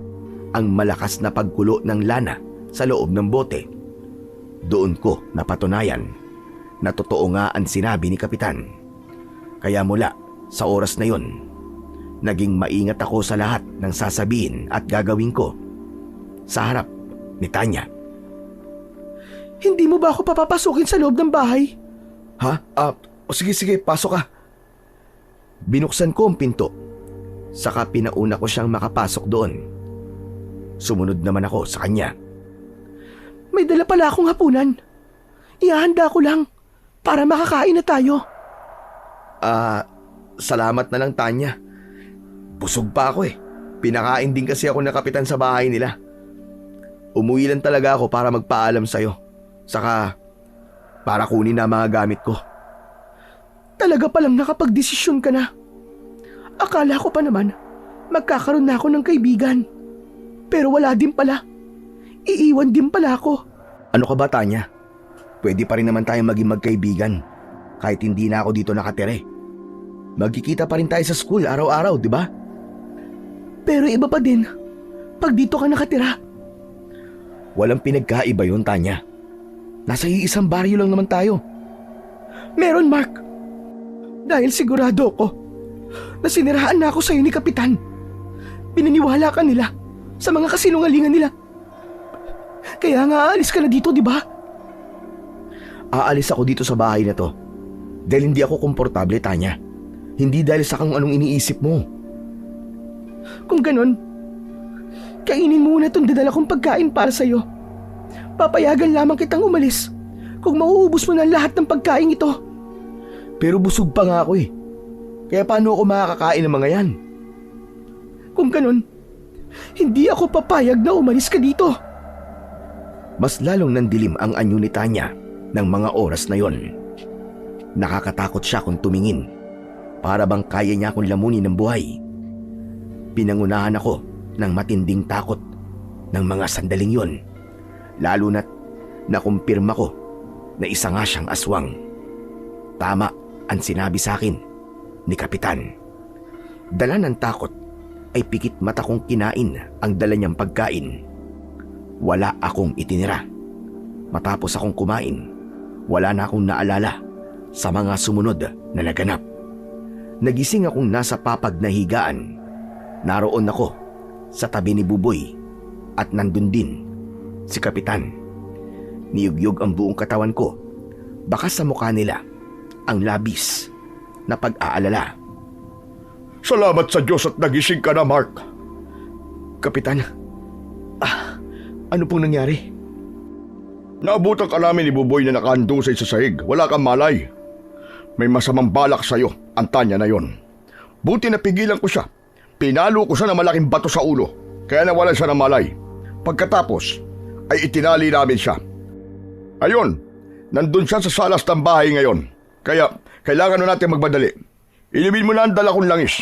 Speaker 1: ang malakas na pagkulo ng lana sa loob ng bote. Doon ko napatunayan na totoo nga ang sinabi ni Kapitan. Kaya mula sa oras na yon, naging maingat ako sa lahat ng sasabihin at gagawin ko sa harap ni Tanya.
Speaker 2: Hindi mo ba ako papapasukin sa loob ng bahay?
Speaker 1: Ha? Sige, pasok ka. Binuksan ko ang pinto. Saka pinauna ko siyang makapasok doon. Sumunod naman ako sa kanya.
Speaker 2: May dala pala akong hapunan. Ihahanda ko lang para makakain na tayo.
Speaker 1: Salamat na lang Tanya. Busog pa ako eh. Pinakain din kasi ako ng Kapitan sa bahay nila. Umuwi lang talaga ako para magpaalam sa'yo. Saka para kunin na mga gamit ko.
Speaker 2: Talaga palang nakapagdesisyon ka na. Akala ko pa naman magkakaroon na ako ng kaibigan. Pero wala din pala. Iiwan din pala ako.
Speaker 1: Ano ka ba Tanya? Pwede pa rin naman tayong maging magkaibigan kahit hindi na ako dito nakatire. Magkikita pa rin tayo sa school araw-araw, di ba?
Speaker 2: Pero iba pa din pag dito ka nakatira.
Speaker 1: Walang pinagkaiba yun, Tanya. Nasa iisang baryo lang naman tayo.
Speaker 2: Meron, Mark. Dahil sigurado ko na siniraan na ako sa'yo ni Kapitan. Pinaniwala ka nila sa mga kasinungalingan nila. Kaya nga aalis ka na dito, di ba?
Speaker 1: Aalis ako dito sa bahay na to dahil hindi ako komportable, Tanya. Hindi dahil sa kung anong iniisip mo.
Speaker 2: Kung ganon, kainin mo muna itong dadala kong pagkain para sa'yo. Papayagan lamang kitang umalis kung mauubos mo na lahat ng pagkain ito.
Speaker 1: Pero busog pa nga ako eh. Kaya paano ako makakakain ng mga yan?
Speaker 2: Kung ganon, hindi ako papayag na umalis ka dito.
Speaker 1: Mas lalong nandilim ang anyo ni Tanya ng mga oras na yon. Nakakatakot siya kung tumingin. Para bang kaya niya akong lamunin ng buhay. Pinangunahan ako ng matinding takot ng mga sandaling yon. Lalo na't nakumpirma ko na isa nga siyang aswang. Tama ang sinabi sa akin ni Kapitan. Dala ng takot ay pikit mata kong kinain ang dala niyang pagkain. Wala akong itinira. Matapos akong kumain, wala na akong naalala sa mga sumunod na naganap. Nagising akong nasa papag na higaan. Naroon ako sa tabi ni Buboy at nandun din si Kapitan. Niyugyog ang buong katawan ko. Baka sa mukha nila ang labis na pag-aalala.
Speaker 3: Salamat sa Diyos at nagising ka na, Mark.
Speaker 1: Kapitan, ano pong nangyari?
Speaker 3: Naabutan ka namin ni Buboy na nakahandusay sa sahig. Wala kang malay. May masamang balak sa'yo ang Tanya na yon. Buti na pigilan ko siya. Pinalo ko siya ng malaking bato sa ulo. Kaya nawalan siya ng malay. Pagkatapos ay itinali namin siya. Ayun, nandun siya sa salas ng bahay ngayon. Kaya kailangan na natin magbadali. Inumin mo na ang dala kong langis.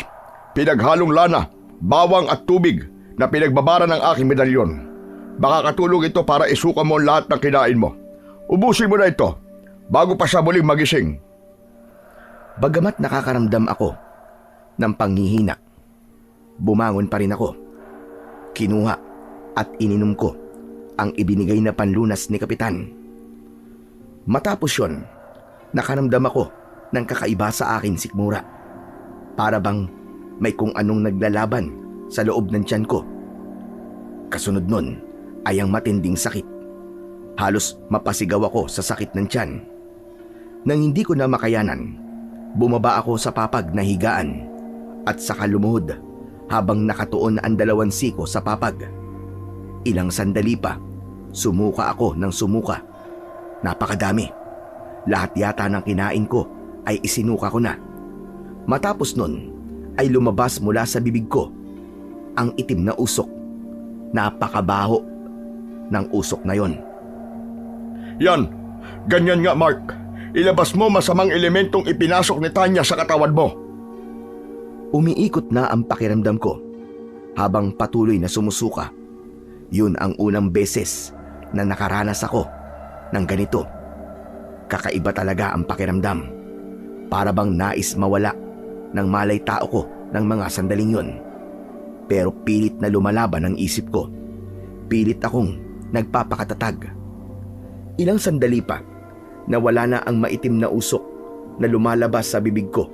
Speaker 3: Pinaghalong lana, bawang at tubig na pinagbabara ng aking medalyon. Baka katulong ito para isuka mo lahat ng kinain mo. Ubusin mo na ito bago pa siya muling magising.
Speaker 1: Bagamat nakakaramdam ako ng panghihina, bumangon pa rin ako. Kinuha at ininom ko ang ibinigay na panlunas ni Kapitan. Matapos yon, nakaramdam ako ng kakaiba sa akin sikmura. Para bang may kung anong naglalaban sa loob ng tiyan ko. Kasunod nun ay ang matinding sakit. Halos mapasigaw ako sa sakit ng tiyan. Nang hindi ko na makayanan, bumaba ako sa papag na higaan at saka lumuhod habang nakatuon ang 2 siko sa papag. Ilang sandali pa, sumuka ako ng sumuka. Napakadami. Lahat yata ng kinain ko ay isinuka ko na. Matapos nun ay lumabas mula sa bibig ko ang itim na usok. Napakabaho ng usok na yon.
Speaker 3: Yan, ganyan nga Mark. Ilabas mo masamang elementong ipinasok ni Tanya sa katawan mo.
Speaker 1: Umiikot na ang pakiramdam ko habang patuloy na sumusuka. Yun ang unang beses na nakaranas ako ng ganito. Kakaiba talaga ang pakiramdam. Para bang nais mawala ng malay tao ko ng mga sandaling yun. Pero pilit na lumalaban ang isip ko. Pilit akong nagpapakatatag. Ilang sandali pa, nawala na ang maitim na usok na lumalabas sa bibig ko.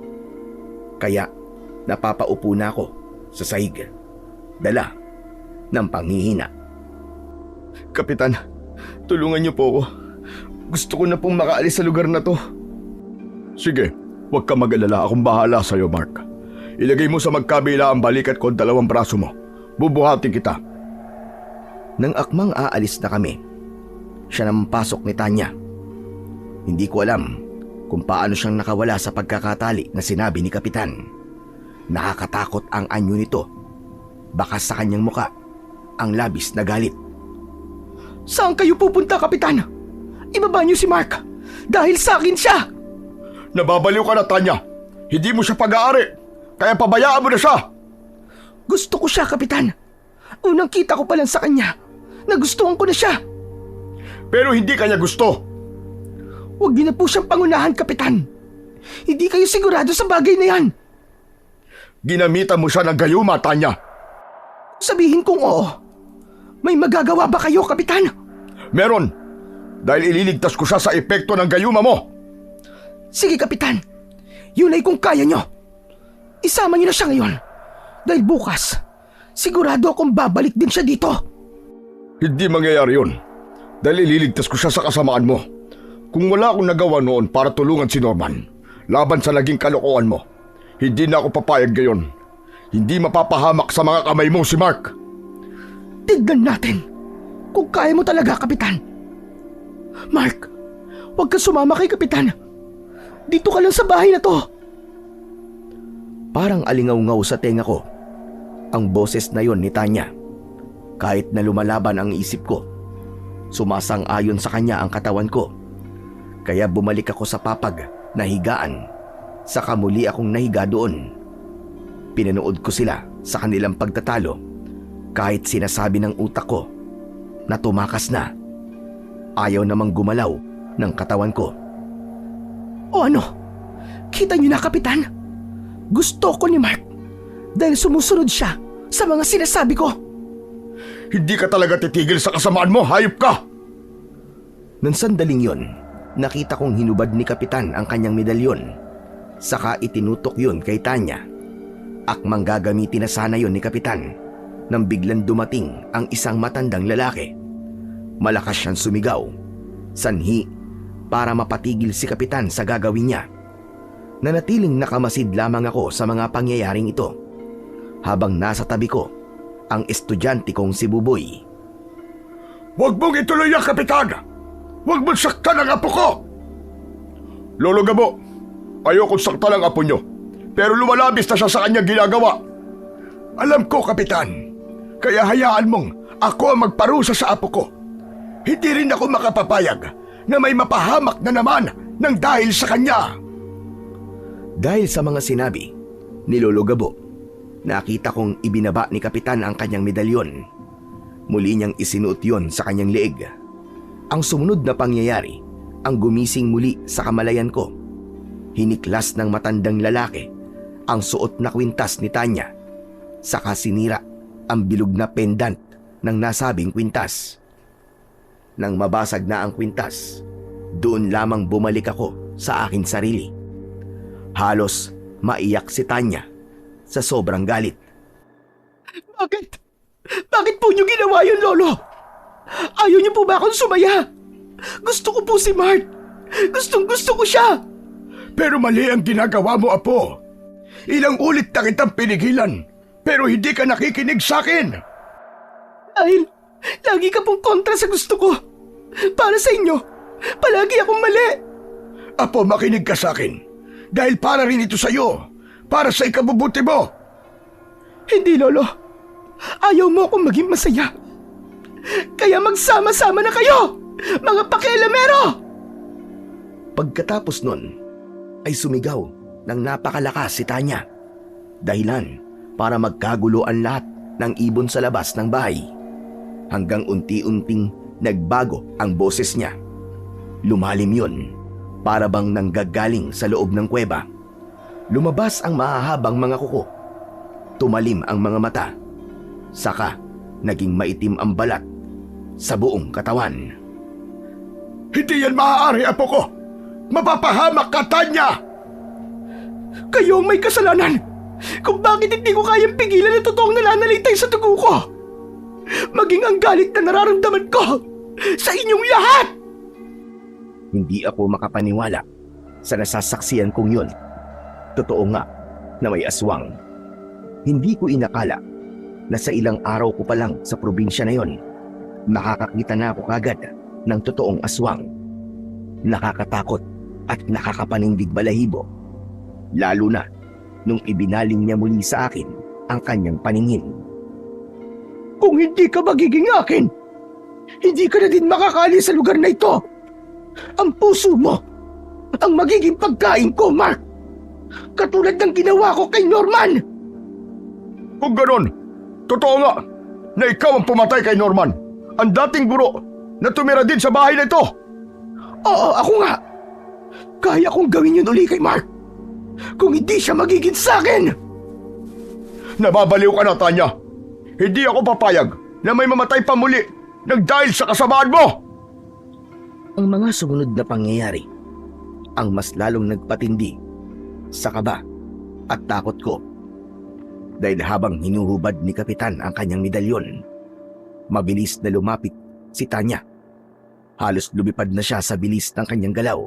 Speaker 1: Kaya napapaupo na ako sa sahig, dala ng panghihina.
Speaker 3: Kapitan, tulungan niyo po ako. Gusto ko na pong makaalis sa lugar na to. Sige, huwag ka mag-alala. Akong bahala sa'yo, Mark. Ilagay mo sa magkabila ang balikat ko 2 braso mo. Bubuhatin kita.
Speaker 1: Nang akmang aalis na kami, siya nang pasok ni Tanya. Hindi ko alam kung paano siyang nakawala sa pagkakatali na sinabi ni Kapitan. Nakakatakot ang anyo nito. Baka sa kanyang muka ang labis na galit.
Speaker 2: Saan kayo pupunta, Kapitan? Ibaba niyo si Mark dahil sa akin siya.
Speaker 3: Nababaliw ka na, Tanya. Hindi mo siya pag-aari. Kaya pabayaan mo na siya.
Speaker 2: Gusto ko siya, Kapitan. Unang kita ko pa lang sa kanya. Nagustuhan ko na siya.
Speaker 3: Pero hindi kanya gusto.
Speaker 2: Huwag niyo na po siyang pangunahan, Kapitan. Hindi kayo sigurado sa bagay na yan.
Speaker 3: Ginamitan mo siya ng gayuma, Tanya.
Speaker 2: Sabihin kong oo. May magagawa ba kayo, Kapitan?
Speaker 3: Meron. Dahil ililigtas ko siya sa epekto ng gayuma mo.
Speaker 2: Sige, Kapitan. Yun ay kung kaya nyo. Isama niyo na siya ngayon. Dahil bukas, sigurado akong babalik din siya dito.
Speaker 3: Hindi mangyayari yun. Dahil ililigtas ko siya sa kasamaan mo. Kung wala akong nagawa noon para tulungan si Norman, laban sa naging kalokohan mo, hindi na ako papayag ngayon. Hindi mapapahamak sa mga kamay mo si Mark.
Speaker 2: Tignan natin kung kaya mo talaga, Kapitan. Mark, huwag ka sumama kay Kapitan. Dito ka lang sa bahay na to.
Speaker 1: Parang alingaw-ngaw sa tenga ko ang boses na yon ni Tanya. Kahit na lumalaban ang isip ko, sumasang-ayon sa kanya ang katawan ko. Kaya bumalik ako sa papag na higaan. Saka muli akong nahiga doon. Pinanood ko sila sa kanilang pagtatalo. Kahit sinasabi ng utak ko na tumakas na, ayaw namang gumalaw ng katawan ko.
Speaker 2: O ano? Kita niyo na, Kapitan? Gusto ko ni Mark dahil sumusunod siya sa mga sinasabi ko.
Speaker 3: Hindi ka talaga titigil sa kasamaan mo, hayop ka!
Speaker 1: Nang sandaling yon, nakita kong hinubad ni Kapitan ang kanyang medalyon. Saka itinutok yun kay Tanya. Akmang gagamitin na sana yon ni Kapitan nang biglang dumating ang isang matandang lalaki. Malakas siyang sumigaw, sanhi para mapatigil si Kapitan sa gagawin niya. Nanatiling nakamasid lamang ako sa mga pangyayaring ito habang nasa tabi ko ang estudyante kong si Buboy.
Speaker 3: Huwag mong ituloy ang Kapitan! Huwag mong saktan ang apo ko! Lolo Gabo, ayokong saktan ang apo nyo, pero lumalabis na siya sa kanyang ginagawa. Alam ko, Kapitan, kaya hayaan mong ako ang magparusa sa apo ko. Hindi rin ako makapapayag na may mapahamak na naman ng dahil sa kanya.
Speaker 1: Dahil sa mga sinabi ni Lolo Gabo, nakita kong ibinaba ni Kapitan ang kanyang medalyon. Muli niyang isinuot yon sa kanyang leeg. Ang sumunod na pangyayari ang gumising muli sa kamalayan ko. Hiniklas ng matandang lalaki ang suot na kwintas ni Tanya. Saka sinira ang bilog na pendant ng nasabing kwintas. Nang mabasag na ang kwintas, doon lamang bumalik ako sa akin sarili. Halos maiyak si Tanya sa sobrang galit.
Speaker 2: Bakit? Bakit po niyo ginawa yun, Lolo? Ayaw niyo po ba akong sumaya? Gusto ko po si Mart. Gustong-gusto ko siya.
Speaker 3: Pero mali ang ginagawa mo, Apo. Ilang ulit na kitang pinigilan, pero hindi ka nakikinig sa akin.
Speaker 2: Dahil lagi ka pong kontra sa gusto ko. Para sa inyo, palagi akong mali.
Speaker 3: Apo, makinig ka sa akin. Dahil para rin ito sa'yo. Para sa ikabubuti mo.
Speaker 2: Hindi, Lolo. Ayaw mo akong maging masaya. Kaya magsama-sama na kayo, mga pakialamero!
Speaker 1: Pagkatapos nun, ay sumigaw ng napakalakas si Tanya. Dahilan para magkagulo ang lahat ng ibon sa labas ng bahay. Hanggang unti-unting nagbago ang boses niya. Lumalim yun, para bang nanggagaling sa loob ng kuweba. Lumabas ang mahahabang mga kuko. Tumalim ang mga mata. Saka naging maitim ang balat sa buong katawan.
Speaker 3: Hindi yan maaari, Apo ko. Mapapahamak ka, Tanya!
Speaker 2: Kayo ang may kasalanan kung bakit hindi ko kayang pigilan ang totoong nananalitay sa dugo ko. Maging ang galit na nararamdaman ko sa inyong lahat!
Speaker 1: Hindi ako makapaniwala sa nasasaksiyan kong yun. Totoo nga na may aswang. Hindi ko inakala na sa ilang araw ko pa lang sa probinsya na yon, nakakakita na ako kagad ng totoong aswang. Nakakatakot at nakakapanindig balahibo. Lalo na nung ibinaling niya muli sa akin ang kanyang paningin.
Speaker 2: Kung hindi ka magiging akin, hindi ka na din makakali sa lugar na ito. Ang puso mo ang magiging pagkain ko, Mark. Katulad ng ginawa ko kay Norman.
Speaker 3: Kung ganon, totoo nga na ikaw ang pumatay kay Norman, ang dating guro na tumira din sa bahay na ito.
Speaker 2: Oo, ako nga. Kaya kong gawin yun uli kay Mark. Kung hindi siya magiging sa akin.
Speaker 3: Nababaliw ka na, Tanya. Hindi ako papayag na may mamatay pa muli nang dahil sa kasamaan mo.
Speaker 1: Ang mga sumunod na pangyayari ang mas lalong nagpatindi sa kaba at takot ko. Dahil habang hinuhubad ni Kapitan ang kanyang medalyon, mabilis na lumapit si Tanya. Halos lumipad na siya sa bilis ng kanyang galaw.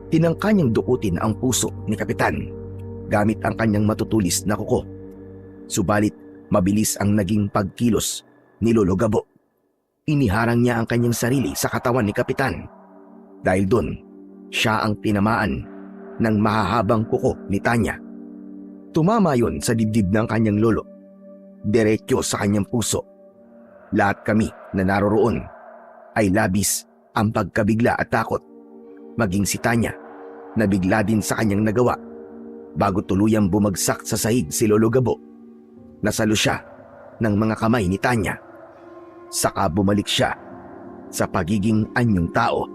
Speaker 1: Tinangka niyang dukutin ang puso ni Kapitan gamit ang kanyang matutulis na kuko. Subalit mabilis ang naging pagkilos ni Lolo Gabo. Iniharang niya ang kanyang sarili sa katawan ni Kapitan. Dahil doon, siya ang tinamaan ng mahahabang kuko ni Tanya. Tumama yon sa dibdib ng kanyang lolo. Diretso sa kanyang puso. Lahat kami na naroroon ay labis ang pagkabigla at takot. Maging si Tanya, nabigla din sa kanyang nagawa. Bago tuluyang bumagsak sa sahig si Lolo Gabo, nasalo siya ng mga kamay ni Tanya. Saka bumalik siya sa pagiging anyong tao.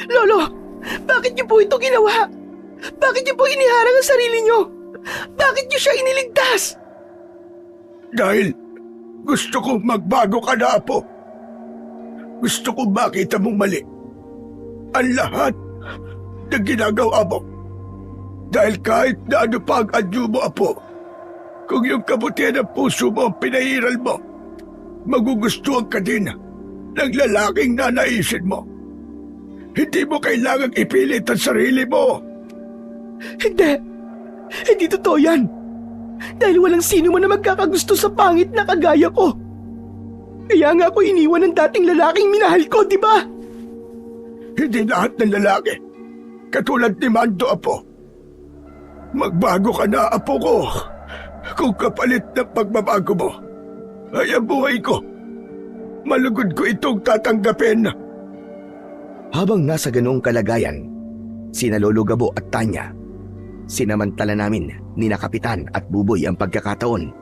Speaker 2: Lolo, bakit niyo po ito ginawa? Bakit niyo po iniharang ang sarili niyo? Bakit niyo siya iniligtas?
Speaker 3: Dahil gusto kong magbago ka na, Apo. Gusto kong makita mong mali ang lahat na ginagawa mo. Dahil kahit na ano pa ang anyo mo, Apo, kung yung kabutihan ng puso mo ang pinahiral mo, magugustuhan ka din ng lalaking nanaisin mo. Hindi mo kailangang ipilit ang sarili mo.
Speaker 2: Hindi totoo yan. Dahil walang sino man na magkakagusto sa pangit na kagaya ko. Kaya nga ako iniwan ng dating lalaking minahal ko, di ba?
Speaker 3: Hindi lahat ng lalaki katulad ni Mando, Apo. Magbago ka na, Apo ko. Kung kapalit ng pagbabago mo ay ang buhay ko, malugod ko itong tatanggapin.
Speaker 1: Habang nasa ganoong kalagayan, sina Lolo Gabo at Tanya, sinamantala namin ni na Kapitan at Buboy ang pagkakataon.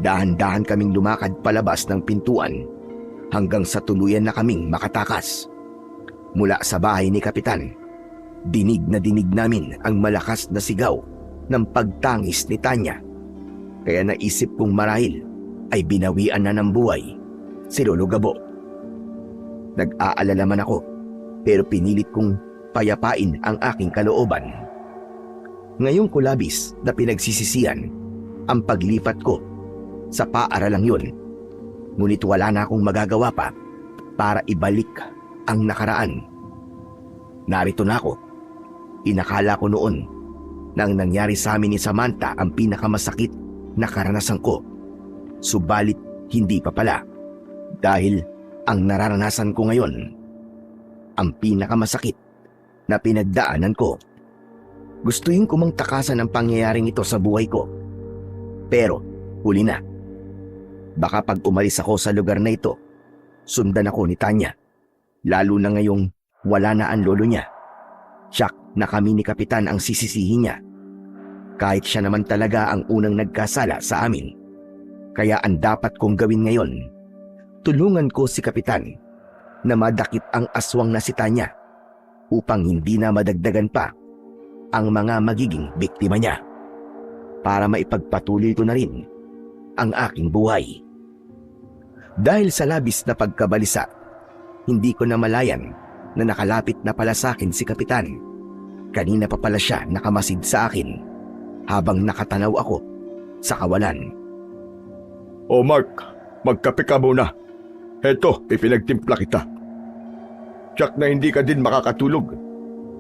Speaker 1: Dahan-dahan kaming lumakad palabas ng pintuan hanggang sa tuluyan na kaming makatakas. Mula sa bahay ni Kapitan, dinig na dinig namin ang malakas na sigaw ng pagtangis ni Tanya. Kaya naisip kong marahil ay binawian na ng buhay si Lolo Gabo. Nag-aalala man ako pero pinilit kong payapain ang aking kalooban. Ngayong ko labis na pinagsisisihan ang paglipat ko sa paaralang yun. Ngunit wala na akong magagawa pa para ibalik ang nakaraan. Narito na ako. Inakala ko noon na ang nangyari sa amin ni Samantha ang pinakamasakit na karanasan ko. Subalit hindi pa pala. Dahil ang nararanasan ko ngayon, ang pinakamasakit na pinagdaanan ko. Gustuhin ko mang takasan ang pangyayaring ito sa buhay ko. Pero huli na. Baka pag umalis ako sa lugar na ito, sundan ako ni Tanya. Lalo na ngayong wala na ang lolo niya. Tiyak na kami ni Kapitan ang sisisihin niya. Kahit siya naman talaga ang unang nagkasala sa amin. Kaya ang dapat kong gawin ngayon, tulungan ko si Kapitan na madakip ang aswang na si Tanya upang hindi na madagdagan pa ang mga magiging biktima niya para maipagpatuloy ko na rin ang aking buhay. Dahil sa labis na pagkabalisa, hindi ko na malayan na nakalapit na pala sa akin si Kapitan. Kanina pa pala siya nakamasid sa akin habang nakatanaw ako sa kawalan.
Speaker 3: O Mark, magkape ka muna. Heto, ipinagtimpla kita. Tiyak na hindi ka din makakatulog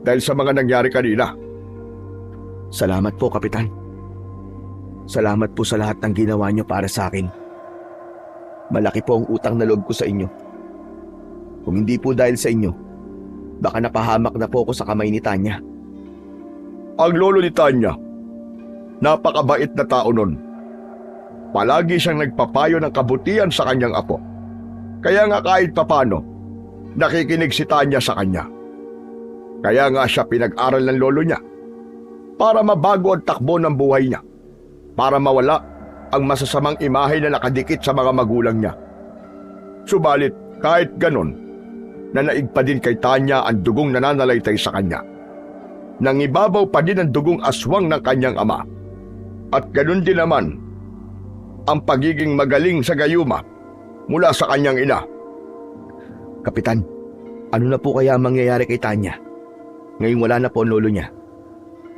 Speaker 3: dahil sa mga nangyari kanina.
Speaker 1: Salamat po, Kapitan. Salamat po sa lahat ng ginawa niyo para sa akin. Malaki po ang utang na loob ko sa inyo. Kung hindi po dahil sa inyo, baka napahamak na po ako sa kamay ni Tanya.
Speaker 3: Ang lolo ni Tanya, napakabait na tao nun. Palagi siyang nagpapayo ng kabutihan sa kanyang apo. Kaya nga kahit papano, nakikinig si Tanya sa kanya. Kaya nga siya pinag-aral ng lolo niya para mabago ang takbo ng buhay niya, para mawala ang masasamang imahe na nakadikit sa mga magulang niya. Subalit kahit ganon, nanaig pa din kay Tanya ang dugong nananalaytay sa kanya. Nangibabaw pa din ang dugong aswang ng kanyang ama. At ganon din naman ang pagiging magaling sa gayuma mula sa kanyang ina.
Speaker 1: Kapitan, ano na po kaya ang mangyayari kay Tanya? Ngayong wala na po ang lolo niya.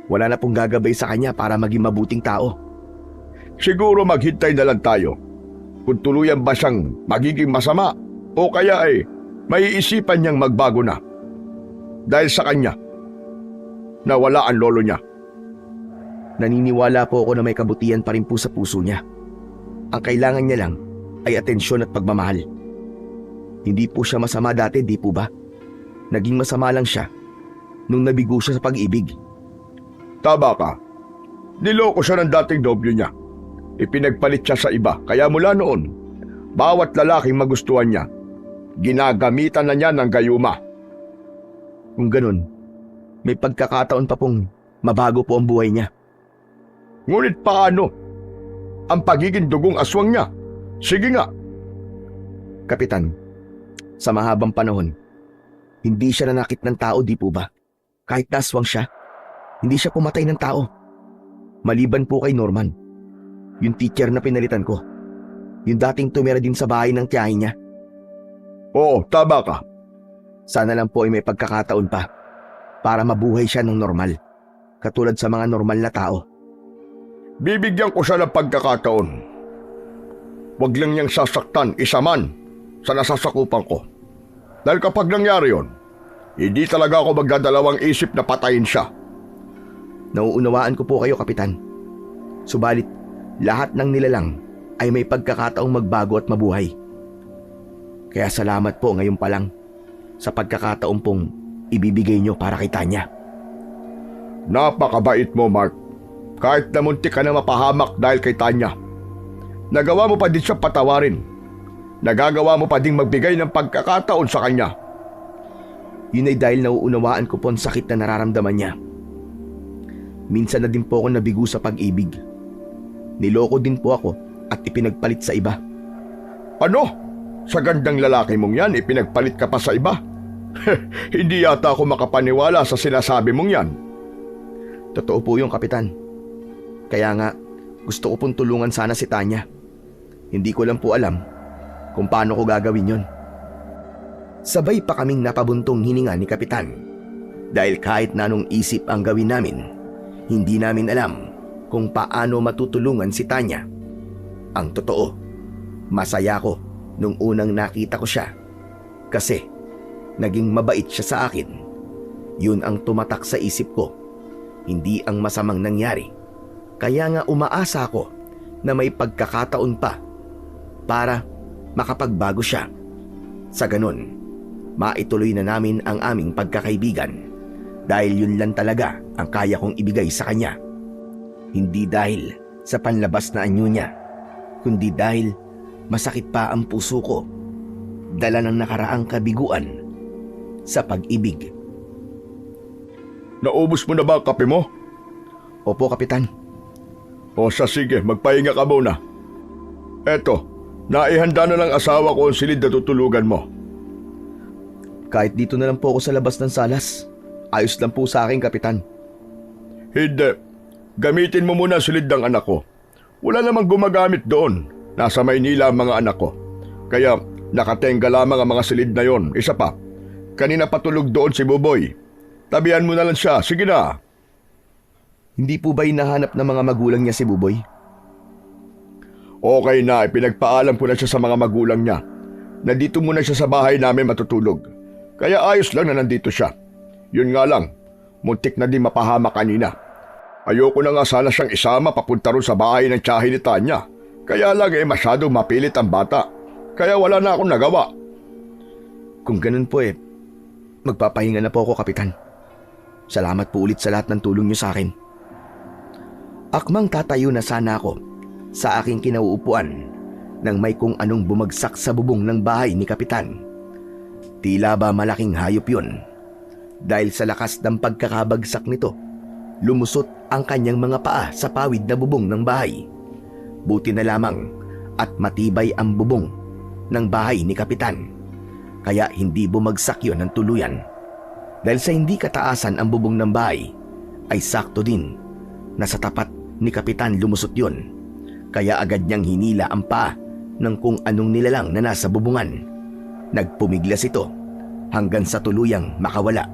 Speaker 1: Wala na pong gagabay sa kanya para maging mabuting tao.
Speaker 3: Siguro maghintay na lang tayo kung tuluyan ba siyang magiging masama o kaya ay maiisipan niyang magbago na dahil sa kanya na wala ang lolo niya.
Speaker 1: Naniniwala po ako na may kabutihan pa rin po sa puso niya. Ang kailangan niya lang ay atensyon at pagmamahal. Hindi po siya masama dati, di po ba? Naging masama lang siya nung nabigo siya sa pag-ibig.
Speaker 3: Tama ka. Niloko siya ng dating nobyo niya. Ipinagpalit siya sa iba. Kaya mula noon, bawat lalaking magustuhan niya, ginagamitan na niya ng gayuma.
Speaker 1: Kung ganun, may pagkakataon pa pong mabago po ang buhay niya.
Speaker 3: Ngunit paano? Ang pagiging dugong aswang niya. Sige nga.
Speaker 1: Kapitan, sa mahabang panahon, hindi siya nanakit ng tao, di po ba? Kahit naswang siya, hindi siya pumatay ng tao. Maliban po kay Norman, yung teacher na pinalitan ko. Yung dating tumira din sa bahay ng tiyahin niya.
Speaker 3: Oo, tama ka.
Speaker 1: Sana lang po ay may pagkakataon pa para mabuhay siya ng normal, katulad sa mga normal na tao.
Speaker 3: Bibigyan ko siya ng pagkakataon. Huwag lang niyang sasaktan isa man sa nasasakupan ko. Dahil kapag nangyari yon, hindi talaga ako magdadalawang isip na patayin siya.
Speaker 1: Nauunawaan ko po kayo, Kapitan. Subalit, lahat ng nilalang ay may pagkakataong magbago at mabuhay. Kaya salamat po ngayon pa lang sa pagkakataong pong ibibigay niyo para kay Tanya.
Speaker 3: Napakabait mo, Mark. Kahit namuntik ka na mapahamak dahil kay Tanya, nagawa mo pa din siya patawarin. Nagagawa mo pa ding magbigay ng pagkakataon sa kanya.
Speaker 1: Yun ay dahil nauunawaan ko po ang sakit na nararamdaman niya. Minsan na din po ako nabigo sa pag-ibig. Niloko din po ako at ipinagpalit sa iba.
Speaker 3: Ano? Sa gandang lalaki mong yan, ipinagpalit ka pa sa iba? Hindi yata ako makapaniwala sa sinasabi mong yan.
Speaker 1: Totoo po yung, Kapitan. Kaya nga, gusto ko pong tulungan sana si Tanya. Hindi ko lang po alam kung paano ko gagawin yon. Sabay pa kaming napabuntong hininga ni Kapitan dahil kahit na anong isip ang gawin namin, hindi namin alam kung paano matutulungan si Tanya. Ang totoo, masaya ko nung unang nakita ko siya kasi naging mabait siya sa akin. Yun ang tumatak sa isip ko, hindi ang masamang nangyari. Kaya nga umaasa ako na may pagkakataon pa para makapagbago siya. Sa ganun, maituloy na namin ang aming pagkakaibigan dahil yun lang talaga ang kaya kong ibigay sa kanya. Hindi dahil sa panlabas na anyo niya, kundi dahil masakit pa ang puso ko, dala ng nakaraang kabiguan sa pag-ibig.
Speaker 3: Naubos mo na ba ang kape mo?
Speaker 1: Opo, Kapitan.
Speaker 3: O sige, magpahinga ka muna. Eto, naihanda na ng asawa ko ang silid na tutulugan mo.
Speaker 1: Kahit dito na lang po ako sa labas ng salas, ayos lang po sa akin, Kapitan.
Speaker 3: Hindi. Gamitin mo muna ang silid ng anak ko. Wala namang gumagamit doon. Nasa Maynila ang mga anak ko. Kaya nakatenga lamang ang mga silid na yon. Isa pa, kanina patulog doon si Buboy. Tabihan mo na lang siya. Sige na.
Speaker 1: Hindi po ba hinahanap ng mga magulang niya si Buboy?
Speaker 3: Okay na, ipinagpaalam ko na siya sa mga magulang niya. Nandito muna siya sa bahay namin matutulog. Kaya ayos lang na nandito siya. Yun nga lang, muntik na din mapahama kanina. Ayoko na nga sana siyang isama papunta ron sa bahay ng tiyahin ni Tanya. Kaya lang masyadong mapilit ang bata. Kaya wala na akong nagawa.
Speaker 1: Kung ganun po magpapahinga na po ako, Kapitan. Salamat po ulit sa lahat ng tulong niyo sa akin. Akmang tatayo na sana ako sa aking kinauupuan nang may kung anong bumagsak sa bubong ng bahay ni Kapitan. Tila ba malaking hayop yun? Dahil sa lakas ng pagkakabagsak nito, lumusot ang kanyang mga paa sa pawid na bubong ng bahay. Buti na lamang at matibay ang bubong ng bahay ni Kapitan. Kaya hindi bumagsak yon ng tuluyan. Dahil sa hindi kataasan ang bubong ng bahay, ay sakto din na sa tapat ni Kapitan lumusot yon. Kaya agad niyang hinila ang paa ng kung anong nilalang na nasa bubungan. Nagpumiglas ito hanggang sa tuluyang makawala.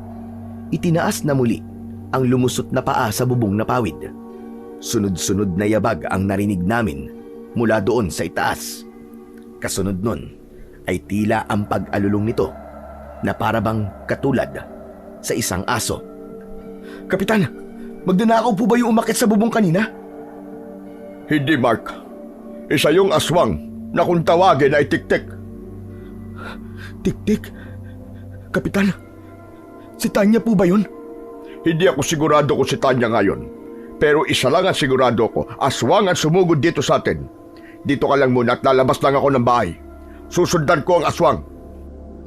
Speaker 1: Itinaas na muli ang lumusot na paa sa bubong na pawid. Sunod-sunod na yabag ang narinig namin mula doon sa itaas. Kasunod nun ay tila ang pag-alulong nito na parabang katulad sa isang aso. Kapitan, magdanakaw po ba yung umakit sa bubong kanina?
Speaker 3: Hindi, Mark. Isa yung aswang na kung tawagin ay tik-tik.
Speaker 1: Tik-tik? Kapitan, si Tanya po ba yun?
Speaker 3: Hindi ako sigurado kung si Tanya ngayon. Pero isa lang ang sigurado ko, aswang ang sumugod dito sa atin. Dito ka lang muna at lalabas lang ako ng bahay. Susundan ko ang aswang.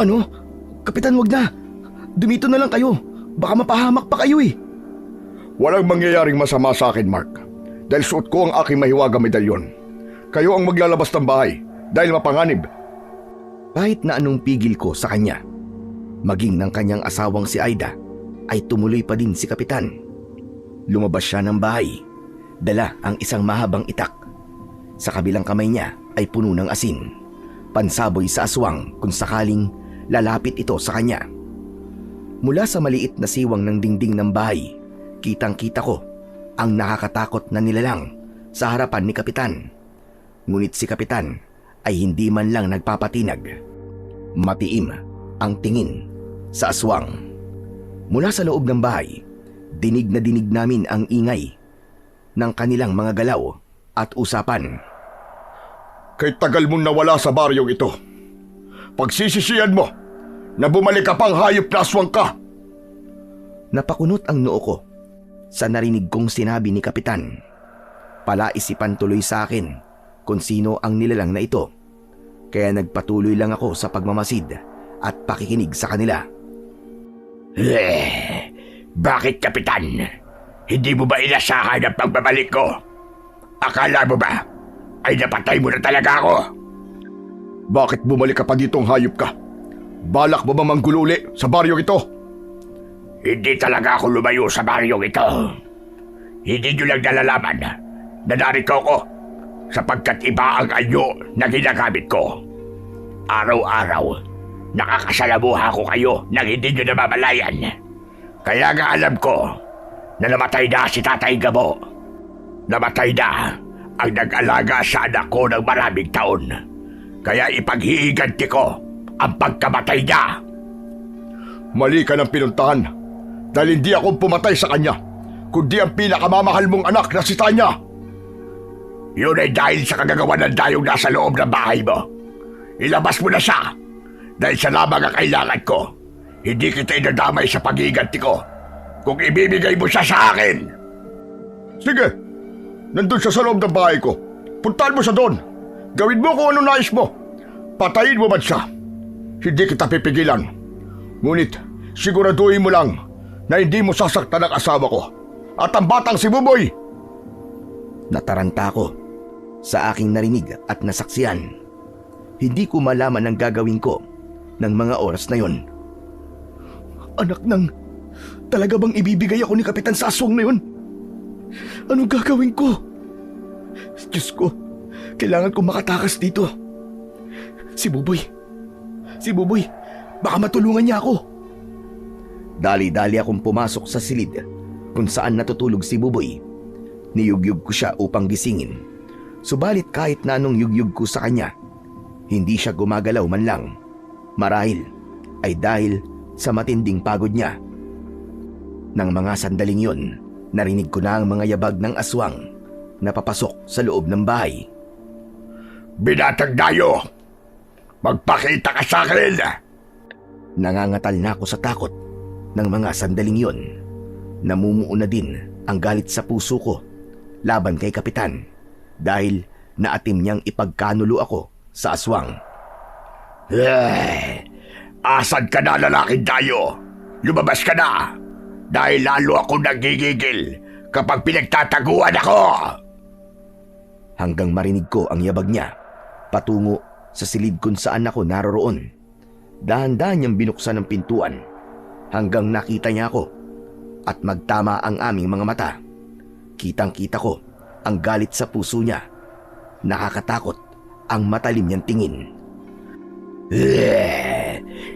Speaker 1: Ano? Kapitan, wag na. Dumito na lang kayo. Baka mapahamak pa kayo
Speaker 3: Walang mangyayaring masama sa akin, Mark. Dahil suot ko ang aking mahiwagang medalyon. Kayo ang maglalabas ng bahay dahil mapanganib.
Speaker 1: Kahit na anong pigil ko sa kanya, maging ng kanyang asawang si Aida, ay tumuloy pa din si Kapitan. Lumabas siya ng bahay. Dala ang isang mahabang itak. Sa kabilang kamay niya ay puno ng asin. Pansaboy sa aswang kung sakaling lalapit ito sa kanya. Mula sa maliit na siwang ng dingding ng bahay, kitang-kita ko ang nakakatakot na nilalang sa harapan ni Kapitan. Ngunit si Kapitan ay hindi man lang nagpapatinag. Matiim ang tingin sa aswang. Mula sa loob ng bahay, dinig na dinig namin ang ingay ng kanilang mga galaw at usapan.
Speaker 3: Kay tagal mong nawala sa baryong ito. Pagsisisihan mo na bumalik ka pang hayop na aswang ka.
Speaker 1: Napakunot ang noo ko sa narinig kong sinabi ni Kapitan. Palaisipan tuloy sa akin kung sino ang nilalang na ito. Kaya nagpatuloy lang ako sa pagmamasid at pakikinig sa kanila.
Speaker 3: Bakit, Kapitan? Hindi mo ba inasahan ang pagbabalik ko? Akala mo ba ay napatay mo na talaga ako? Bakit bumalik ka pa ditong hayop ka? Balak mo ba manggululi sa baryong ito? Hindi talaga ako lumayo sa baryong ito. Hindi nyo lang nalalaman na narito ko sapagkat iba ang anyo na ginagamit ko. Araw-araw, nakakasalamuha ko kayo nang hindi nyo namamalayan. Kaya nga alam ko na namatay na si Tatay Gabo. Namatay na ang nag-alaga sa anak ko ng maraming taon. Kaya ipaghihiganti ko ang pagkamatay niya. Mali ka ng pinuntahan dahil hindi ako pumatay sa kanya, kundi ang pinakamamahal mong anak na si Tanya. Yun ay dahil sa kagagawa ng dayong nasa loob ng bahay mo. Ilabas mo na siya dahil siya lamang ang kailangan ko. Hindi kita inadamay sa paghihiganti ko kung ibibigay mo siya sa akin. Sige, nandun siya sa loob ng bahay ko. Puntahan mo siya doon. Gawin mo kung ano nais mo. Patayin mo man siya. Hindi kita pipigilan. Ngunit siguraduhin mo lang na hindi mo sasaktan ang asawa ko at ang batang si Buboy.
Speaker 1: Nataranta ako sa aking narinig at nasaksiyan. Hindi ko malaman ang gagawin ko ng mga oras na yon.
Speaker 2: Anak nang, talaga bang ibibigay ako ni Kapitan sa aswang na yun? Anong gagawin ko? Diyos ko, kailangan ko makatakas dito. Si Buboy, baka matulungan niya ako.
Speaker 1: Dali-dali akong pumasok sa silid kung saan natutulog si Buboy. Niyugyug ko siya upang gisingin. Subalit kahit na anong yugyug ko sa kanya, hindi siya gumagalaw man lang. Marahil ay dahil sa matinding pagod niya. Nang mga sandaling yon, narinig ko na ang mga yabag ng aswang na papasok sa loob ng bahay.
Speaker 3: Binatang dayo! Magpakita ka sa akin!
Speaker 1: Nangangatal na ako sa takot ng mga sandaling yon. Namumuo na din ang galit sa puso ko laban kay Kapitan dahil naatim niyang ipagkanulo ako sa aswang.
Speaker 3: Asan ka na, lalaking dayo? Lumabas ka na! Dahil lalo ako nagigigil kapag pinagtataguan ako!
Speaker 1: Hanggang marinig ko ang yabag niya patungo sa silid kung saan ako naroroon. Dahan-dahan niyang binuksan ang pintuan hanggang nakita niya ako at magtama ang aming mga mata. Kitang-kita ko ang galit sa puso niya. Nakakatakot ang matalim niyang tingin.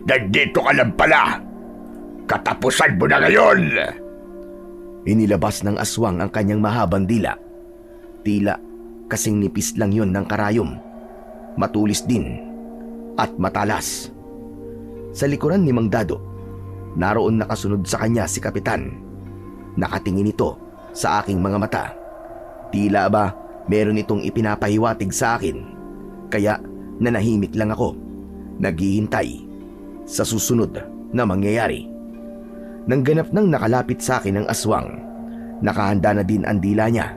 Speaker 3: Nandito ka lang pala! Katapusan mo na ngayon!
Speaker 1: Inilabas ng aswang ang kanyang mahabang dila. Tila kasing nipis lang yon ng karayom. Matulis din at matalas. Sa likuran ni Mang Dado, naroon nakasunod sa kanya si Kapitan. Nakatingin ito sa aking mga mata. Tila ba meron itong ipinapahiwatig sa akin, kaya nanahimik lang ako, naghihintay sa susunod na mangyayari. Nang ganap nang nakalapit sa akin ang aswang, nakahanda na din ang dila niya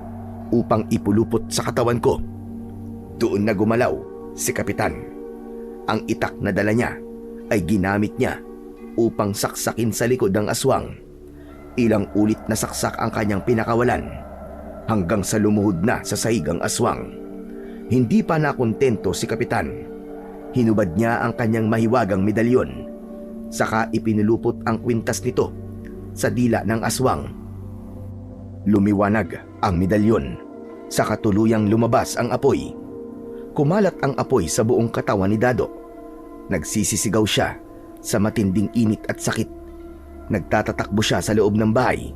Speaker 1: upang ipulupot sa katawan ko. Doon na gumalaw si Kapitan. Ang itak na dala niya ay ginamit niya upang saksakin sa likod ng aswang. Ilang ulit na saksak ang kanyang pinakawalan hanggang sa lumuhod na sa sahig ang aswang. Hindi pa nakontento si Kapitan. Hinubad niya ang kanyang mahiwagang medalyon, saka ipinulupot ang kwintas nito sa dila ng aswang. Lumiwanag ang medalyon, saka tuluyang lumabas ang apoy. Kumalat ang apoy sa buong katawan ni Dado. Nagsisisigaw siya sa matinding init at sakit. Nagtatatakbo siya sa loob ng bahay,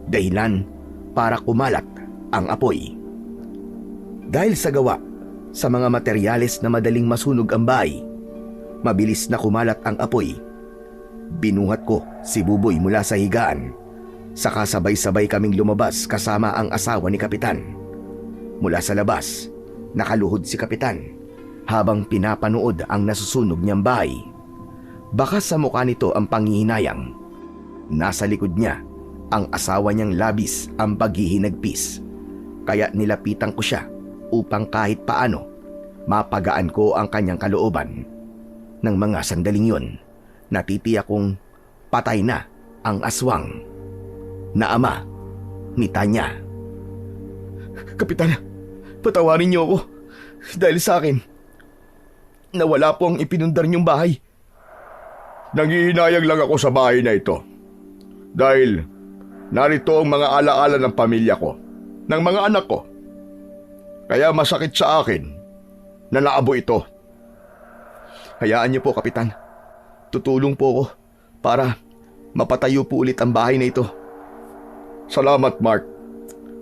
Speaker 1: dahilan para kumalat ang apoy. Dahil sa gawa sa mga materyales na madaling masunog ang bahay, mabilis na kumalat ang apoy. Binuhat ko si Buboy mula sa higaan, saka sabay-sabay kaming lumabas kasama ang asawa ni Kapitan. Mula sa labas, nakaluhod si Kapitan habang pinapanood ang nasusunog niyang bahay. Baka sa mukha nito ang panghihinayang. Nasa likod niya ang asawa niyang labis ang paghihinagpis. Kaya nilapitan ko siya upang kahit paano mapagaan ko ang kanyang kalooban. Nang mga sandaling yon, natitiyak kong patay na ang aswang na ama ni Tanya.
Speaker 2: Kapitan, patawarin niyo ako dahil sa akin nawala po ang ipinundar niyong bahay.
Speaker 3: Nanghihinayang lang ako sa bahay na ito dahil narito ang mga alaala ng pamilya ko, ng mga anak ko. Kaya masakit sa akin na naabo ito.
Speaker 1: Hayaan niyo po, Kapitan. Tutulong po ako para mapatayo po ulit ang bahay na ito.
Speaker 3: Salamat, Mark.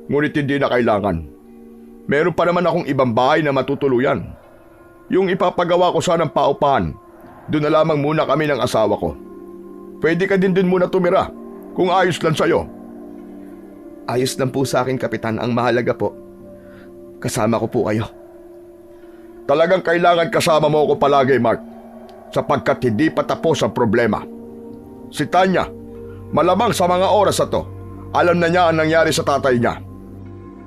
Speaker 3: Ngunit hindi na kailangan. Meron pa naman akong ibang bahay na matutuluyan. Yung ipapagawa ko sanang paupahan, doon na lamang muna kami ng asawa ko. Pwede ka din muna tumira, kung ayos lang sa'yo.
Speaker 1: Ayos lang po sa akin, Kapitan. Ang mahalaga po, kasama ko po kayo.
Speaker 3: Talagang kailangan kasama mo ako palagi, Mark, sapagkat hindi pa tapos ang problema. Si Tanya, malamang sa mga oras na to, alam na niya ang nangyari sa tatay niya.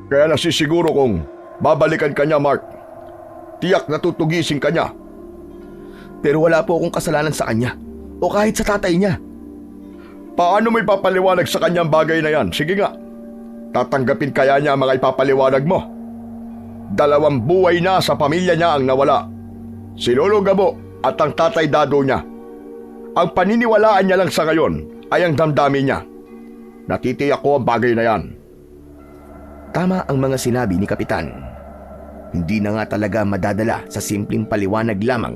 Speaker 3: Kaya nasisiguro kong babalikan ka niya, Mark. Tiyak na tutugisin ka niya.
Speaker 1: Pero wala po akong kasalanan sa kanya o kahit sa tatay niya.
Speaker 3: Paano mo ipapaliwanag sa kanya ang bagay na yan? Sige nga, tatanggapin kaya niya ang mga ipapaliwanag mo? 2 buhay na sa pamilya niya ang nawala. Si Lolo Gabo at ang tatay dado niya. Ang paniniwalaan niya lang sa ngayon ay ang damdamin niya. Natitiyak ko ang bagay na yan.
Speaker 1: Tama ang mga sinabi ni Kapitan. Hindi na nga talaga madadala sa simpleng paliwanag lamang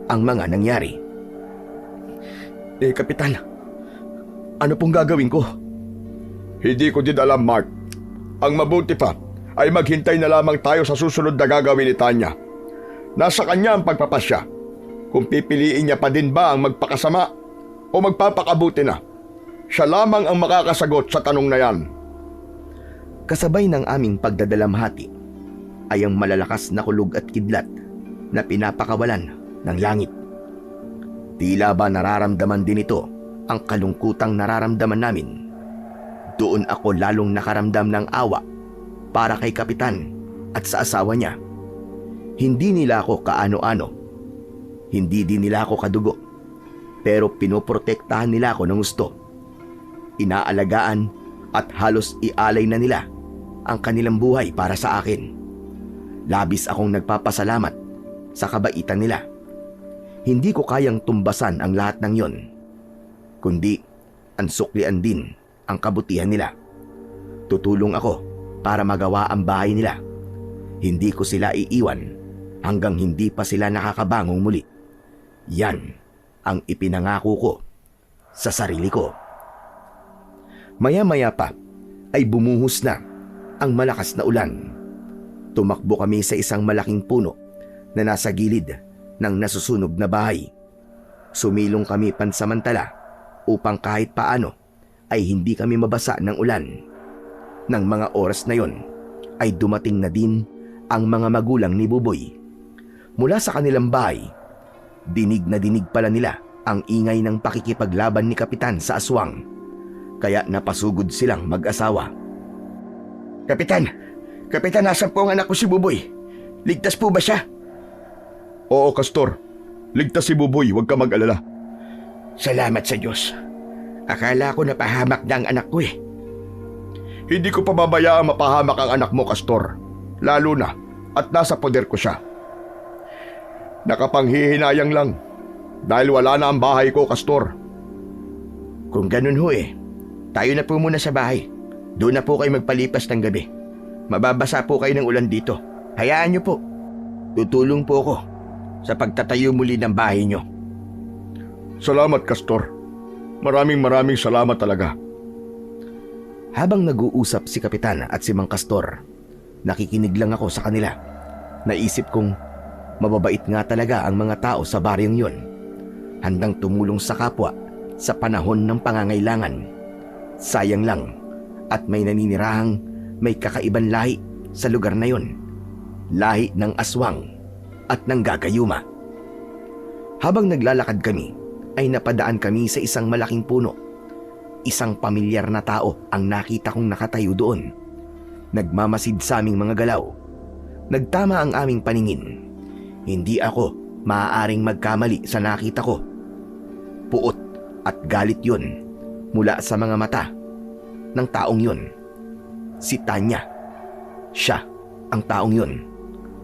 Speaker 1: ang mga nangyari. Kapitan, ano pong gagawin ko?
Speaker 3: Hindi ko din alam, Mark. Ang mabuti pa ay maghintay na lamang tayo sa susunod na gagawin ni Tanya. Nasa kanya ang pagpapasya. Kung pipiliin niya pa din ba ang magpakasama o magpapakabuti na. Siya lamang ang makakasagot sa tanong na yan.
Speaker 1: Kasabay ng aming pagdadalamhati ay ang malalakas na kulog at kidlat na pinapakawalan ng langit. Tila ba nararamdaman din ito ang kalungkutang nararamdaman namin? Doon ako lalong nakaramdam ng awa para kay Kapitan at sa asawa niya. Hindi nila ako kaano-ano. Hindi din nila ako kadugo. Pero pinoprotektahan nila ako ng gusto. Inaalagaan at halos ialay na nila ang kanilang buhay para sa akin. Labis akong nagpapasalamat sa kabaitan nila. Hindi ko kayang tumbasan ang lahat ng yon, kundi ang suklian din ang kabutihan nila. Tutulong ako para magawa ang bahay nila. Hindi ko sila iiwan hanggang hindi pa sila nakakabangong muli. Yan ang ipinangako ko sa sarili ko. Maya-maya pa ay bumuhos na ang malakas na ulan. Tumakbo kami sa isang malaking puno na nasa gilid ng nasusunog na bahay. Sumilong kami pansamantala upang kahit paano ay hindi kami mabasa ng ulan. Nang mga oras na yon ay dumating na din ang mga magulang ni Buboy. Mula sa kanilang bahay, dinig na dinig pala nila ang ingay ng pakikipaglaban ni Kapitan sa aswang. Kaya napasugod silang mag-asawa. Kapitan, nasan po ang anak ko si Buboy? Ligtas po ba siya?
Speaker 3: Oo, Castor. Ligtas si Buboy, huwag ka mag-alala.
Speaker 2: Salamat sa Diyos. Akala ko napahamak na ang anak ko eh.
Speaker 3: Hindi ko pababayaan mapahamak ang anak mo, Castor. Lalo na at nasa poder ko siya. Nakapanghihinayang lang dahil wala na ang bahay ko, Castor.
Speaker 2: Kung ganun ho tayo na po muna sa bahay. Doon na po kayo magpalipas ng gabi. Mababasa po kayo ng ulan dito. Hayaan niyo po. Tutulong po ako sa pagtatayo muli ng bahay niyo.
Speaker 3: Salamat, Castor. Maraming salamat talaga.
Speaker 1: Habang nag-uusap si Kapitan at si Mang Castor, nakikinig lang ako sa kanila. Naisip kong mababait nga talaga ang mga tao sa baryong yon. Handang tumulong sa kapwa sa panahon ng pangangailangan. Sayang lang at may naninirahang may kakaibang lahi sa lugar na yon. Lahi ng aswang at ng gagayuma. Habang naglalakad kami, ay napadaan kami sa isang malaking puno. Isang pamilyar na tao ang nakita kong nakatayo doon. Nagmamasid sa aming mga galaw. Nagtama ang aming paningin. Hindi ako maaaring magkamali sa nakita ko. Puot at galit yun mula sa mga mata ng taong yun. Si Tanya. Siya ang taong yun.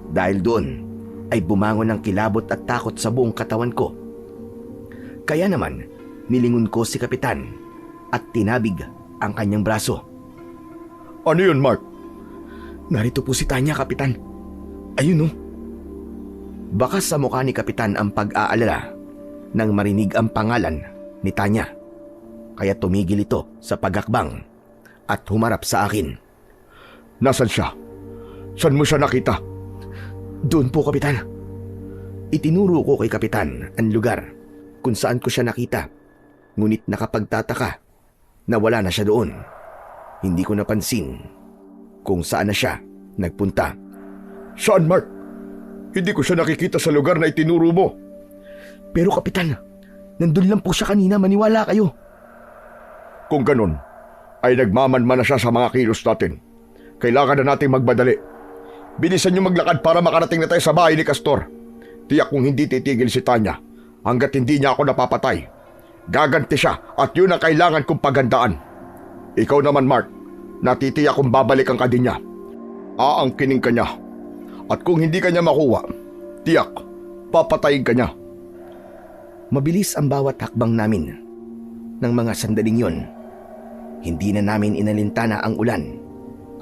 Speaker 1: Dahil doon ay bumangon ang kilabot at takot sa buong katawan ko. Kaya naman, nilingon ko si Kapitan at tinabig ang kanyang braso.
Speaker 3: Ano yun, Mark?
Speaker 1: Narito po si Tanya, Kapitan. Ayun oh. Bakas sa mukha ni Kapitan ang pag-aalala nang marinig ang pangalan ni Tanya. Kaya tumigil ito sa pagakbang at humarap sa akin.
Speaker 3: Nasaan siya? Saan mo siya nakita?
Speaker 1: Doon po, Kapitan. Itinuro ko kay Kapitan ang lugar kung saan ko siya nakita. Ngunit nakapagtataka na wala na siya doon. Hindi ko napansin kung saan na siya nagpunta.
Speaker 3: Saan, Mark? Hindi ko siya nakikita sa lugar na itinuro mo.
Speaker 1: Pero Kapitan, nandun lang po siya kanina, maniwala kayo.
Speaker 3: Kung ganun, ay nagmamanman na siya sa mga kilos natin. Kailangan na nating magmadali. Bilisan niyo maglakad para makarating na tayo sa bahay ni Castor. Tiyak kung hindi titigil si Tanya hanggat hindi niya ako napapatay. Gaganti siya at yun ang kailangan kong paghandaan. Ikaw naman, Mark, natitiyak kung babalikan ka din niya. Aangkinin ka niya. At kung hindi ka niya makuha, tiyak, papatayin ka niya.
Speaker 1: Mabilis ang bawat hakbang namin. Nang mga sandaling yon, hindi na namin inalintana ang ulan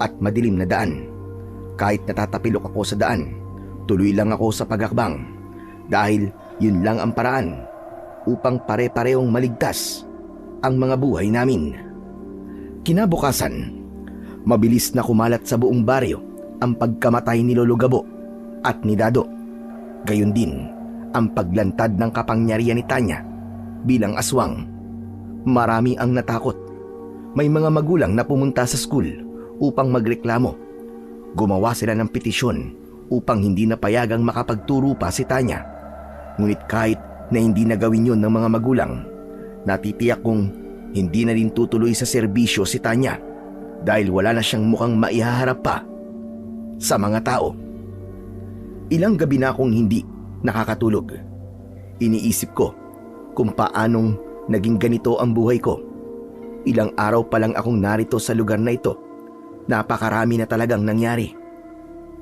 Speaker 1: at madilim na daan. Kahit natatapilok ako sa daan, tuloy lang ako sa paghakbang dahil yun lang ang paraan upang pare-parehong maligtas ang mga buhay namin. Kinabukasan, mabilis na kumalat sa buong baryo ang pagkamatay ni Lolo Gabo at ni Dado. Gayon din ang paglantad ng kapangyarihan ni Tanya bilang aswang. Marami ang natakot. May mga magulang na pumunta sa school upang magreklamo. Gumawa sila ng petisyon upang hindi na payagang makapagturo pa si Tanya. Ngunit kahit na hindi na gawin yun ng mga magulang, natitiyak kong hindi na rin tutuloy sa serbisyo si Tanya dahil wala na siyang mukhang maihaharap pa sa mga tao. Ilang gabi na akong hindi nakakatulog. Iniisip ko kung paanong naging ganito ang buhay ko. Ilang araw pa lang akong narito sa lugar na ito. Napakarami na talagang nangyari.